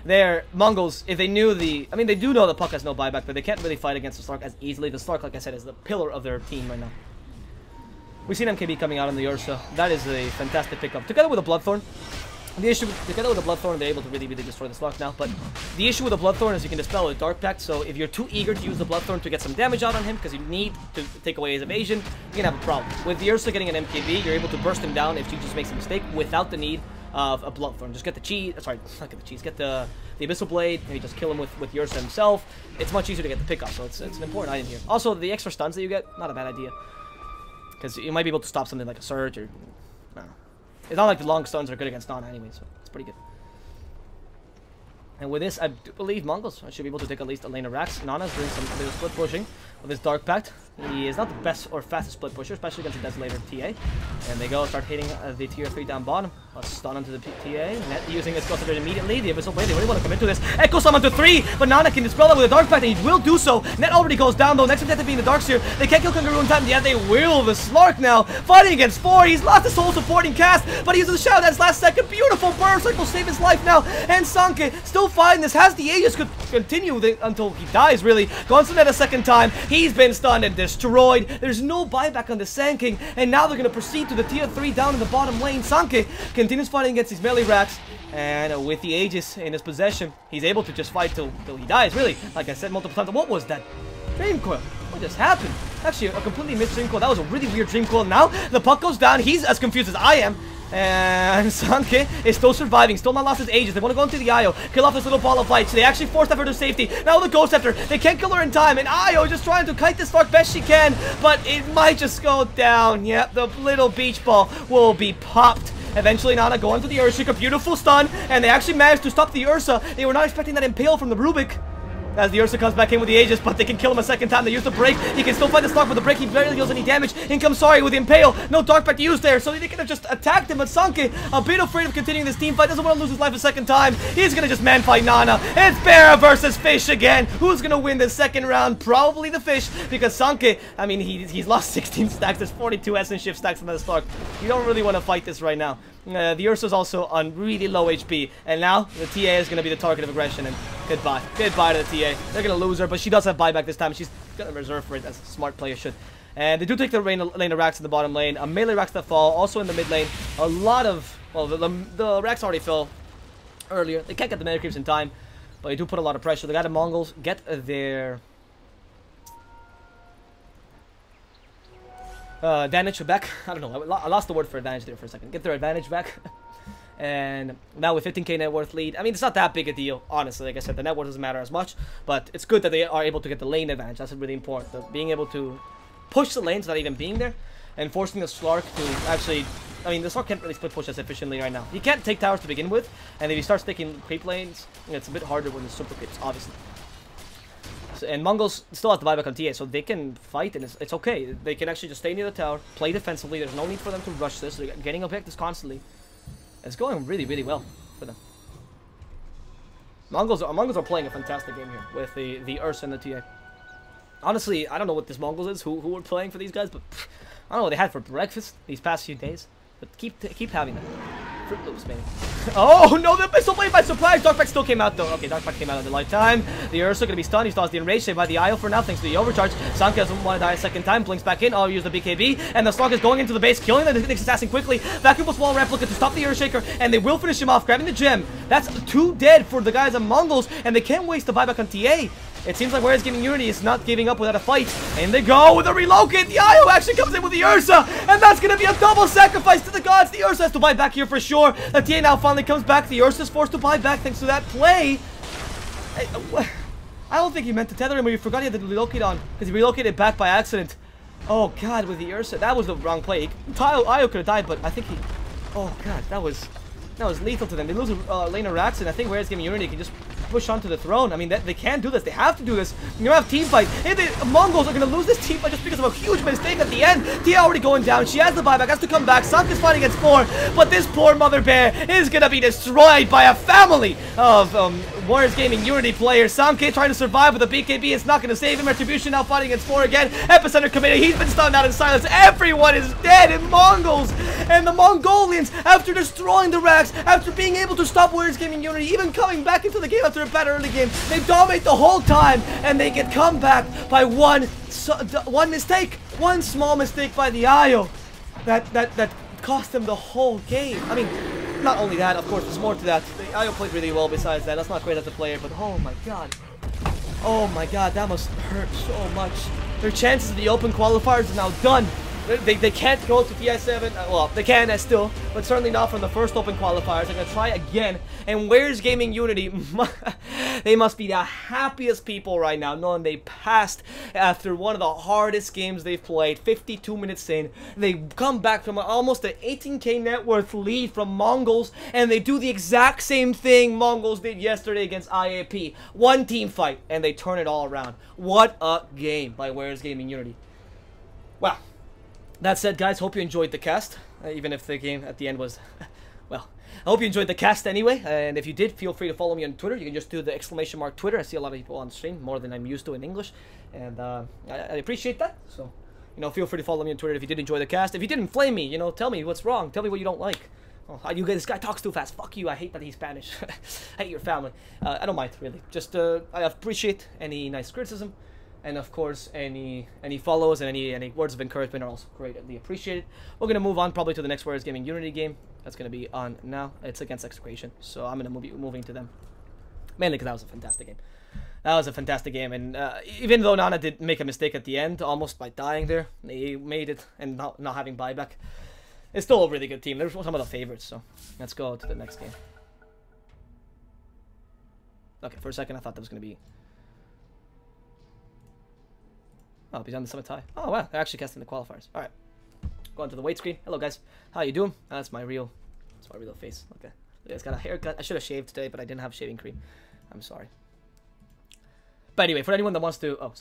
They're Mongols, if they knew the... I mean, they do know the Puck has no buyback, but they can't really fight against the Slark as easily. The Slark, like I said, is the pillar of their team right now. We've seen MKB coming out on the Ursa. That is a fantastic pickup. Together with a Bloodthorn. The issue, together with the Bloodthorn, they're able to really destroy the Slark now. But the issue with the Bloodthorn is you can dispel with Dark Pact. So if you're too eager to use the Bloodthorn to get some damage out on him, because you need to take away his evasion, you're going to have a problem. With the Ursa getting an MKB, you're able to burst him down if she just makes a mistake without the need of a Bloodthorn. Just get the cheese, sorry, not get the cheese, get the Abyssal Blade, maybe just kill him with Ursa himself. It's much easier to get the pickup, so it's an important item here. Also, the extra stuns that you get, not a bad idea. Because you might be able to stop something like a Surge or... I don't know. It's not like the long stuns are good against Nana anyway, so it's pretty good. And with this, I do believe Mongolz should be able to take at least a lane of Rax. Nana's doing some bit of split pushing with his Dark Pact. He is not the best or fastest split pusher, especially against the Desolator TA. And they go start hitting the tier 3 down bottom. Let's stun onto the TA. Net using his Ghost immediately. The Abyssal Blade, they really want to commit to this. Echo Summon to 3, but Nana can dispel that with a Dark Pact, and he will do so. Net already goes down though. Next objective being the Darkseer. They can't kill Kangaroo in time. Yeah, they will. The Slark now fighting against 4. He's lost his whole supporting cast, but he uses the Shadow Dance last second. Beautiful burst. Like will save his life now. And Sanke still fighting this. Has the Aegis could continue until he dies, really. Guns Net a second time. He's been stunned and destroyed. There's no buyback on the Sand King, and now they're going to proceed to the tier 3 down in the bottom lane. Sanke continues fighting against these melee racks, and with the Aegis in his possession, he's able to just fight till he dies, really. Like I said multiple times, what was that? Dream Coil. What just happened? Actually, a completely missed Dream Coil. That was a really weird Dream Coil. Now, the Puck goes down. He's as confused as I am. And Sanke is still surviving, still not lost his Aegis. They want to go into the Io, kill off this little ball of light. So they actually forced her to safety. Now the Ghost Scepter, they can't kill her in time. And Io just trying to kite this Slark best she can, but it might just go down. Yep, the little beach ball will be popped. Eventually, Nana going to the Ursa, a beautiful stun, and they actually managed to stop the Ursa. They were not expecting that impale from the Rubik. As the Ursa comes back in with the Aegis, but they can kill him a second time. They use the break. He can still fight the Slark with the break. He barely deals any damage. In comes Sari with the Impale. No Dark Pact used there, so they could have just attacked him. But Sanke, a bit afraid of continuing this team fight, doesn't want to lose his life a second time. He's going to just man fight Nana. It's Bear versus Fish again. Who's going to win the second round? Probably the Fish, because Sanke, I mean, he's lost 16 stacks. There's 42 Essence Shift stacks on the Slark. You don't really want to fight this right now. The Ursa's also on really low HP, and now the TA is going to be the target of aggression, and goodbye. Goodbye to the TA. They're going to lose her, but she does have buyback this time. She's going to reserve for it, as a smart player should. And they do take the lane of racks in the bottom lane. A melee racks that fall, also in the mid lane. A lot of, well, the racks already fell earlier. They can't get the meta creeps in time, but they do put a lot of pressure. They got the Mongolz get their advantage back. I don't know. I lost the word for advantage there for a second. Get their advantage back. And now with 15k net worth lead, I mean, it's not that big a deal, honestly. Like I said, the net worth doesn't matter as much, but it's good that they are able to get the lane advantage. That's really important. Being able to push the lanes without even being there, and forcing the Slark to actually... I mean, the Slark can't really split push as efficiently right now. He can't take towers to begin with, and if he starts taking creep lanes, it's a bit harder when the super creeps, obviously. And Mongolz still has the buyback on TA, so they can fight, and it's okay. They can actually just stay near the tower, play defensively. There's no need for them to rush this. They're getting objectives constantly. It's going really, really well for them. Mongolz are playing a fantastic game here with the Ursa and the TA. Honestly, I don't know what this Mongolz is, who were playing for these guys, but I don't know what they had for breakfast these past few days. But keep having that. Fruit Loops, maybe. Oh no, the Abyssal Blade by surprise! Dark Pact still came out though. Okay, Dark Pact came out in the lifetime. The Ursa gonna be stunned. He's lost the enrage, saved by the IO for now, thanks to the overcharge. Sanke doesn't want to die a second time, blinks back in. Oh, use the BKB, and the Slark is going into the base, killing the Nyx assassin quickly. Vacuum plus wall replica to stop the Earthshaker, and they will finish him off, grabbing the gem. That's 2 dead for the guys at Mongolz, and they can't waste the buyback on TA. It seems like Warriors Gaming Unity is not giving up without a fight. And they go with a relocate. The IO actually comes in with the Ursa. And that's going to be a double sacrifice to the gods. The Ursa has to buy back here for sure. The TA now finally comes back. The Ursa is forced to buy back thanks to that play. I don't think he meant to tether him, but he forgot he had to relocate on. Because he relocated back by accident. Oh god, with the Ursa. That was the wrong play. IO could have died, but I think he... Oh god, that was lethal to them. They lose a lane of racks, and I think Warriors Gaming Unity can just push onto the throne. I mean, they can't do this. They have to do this. You don't have team fight. Hey, the Mongolz are going to lose this team fight just because of a huge mistake at the end. Tia already going down. She has the buyback, has to come back. Sanke's fighting against 4, but this poor mother bear is going to be destroyed by a family of Warriors Gaming Unity player. Samke trying to survive with a BKB. It's not going to save him. Retribution now fighting against 4 again. Epicenter committed. He's been stunned out in silence. Everyone is dead in Mongolz. And the Mongolians, after destroying the racks, after being able to stop Warriors Gaming Unity, even coming back into the game after a bad early game, they dominate the whole time, and they get come back by one mistake. One small mistake by the IO. That cost them the whole game. I mean, not only that, of course, there's more to that. The IO played really well besides that. That's not great as a player, but oh my god. Oh my god, that must hurt so much. Their chances of the open qualifiers are now done. They can't go to TI7. Well, they can still, but certainly not from the first open qualifiers. They're going to try again. And where's Gaming Unity? They must be the happiest people right now, knowing they passed after one of the hardest games they've played. 52 minutes in. They come back from almost an 18k net worth lead from Mongolz, and they do the exact same thing Mongolz did yesterday against IAP. One team fight, and they turn it all around. What a game by Where's Gaming Unity. Wow. That said, guys, hope you enjoyed the cast, even if the game at the end was, well, I hope you enjoyed the cast anyway, and if you did, feel free to follow me on Twitter. You can just do the !! Twitter. I see a lot of people on stream, more than I'm used to in English, and I appreciate that, so, you know, feel free to follow me on Twitter if you did enjoy the cast. If you didn't flame me, you know, tell me what's wrong, tell me what you don't like. Oh, this guy talks too fast, fuck you, I hate that he's Spanish, I hate your family. I don't mind, really, just, I appreciate any nice criticism. And of course, any follows and any words of encouragement are also greatly appreciated. We're gonna move on probably to the next Warriors Gaming Unity game. That's gonna be on now. It's against Execration, so I'm gonna be moving to them. Mainly because that was a fantastic game. That was a fantastic game, and even though Nana did make a mistake at the end, almost by dying there, they made it and not having buyback. It's still a really good team. They're some of the favorites. So let's go to the next game. Okay, for a second I thought that was gonna be. Oh, he's on the summit tie. Oh, wow. They're actually casting the qualifiers. Alright. Go on to the weight screen. Hello, guys. How you doing? That's my real face. Okay. You guys got a haircut. I should have shaved today, but I didn't have shaving cream. I'm sorry. But anyway, for anyone that wants to... Oh, sorry.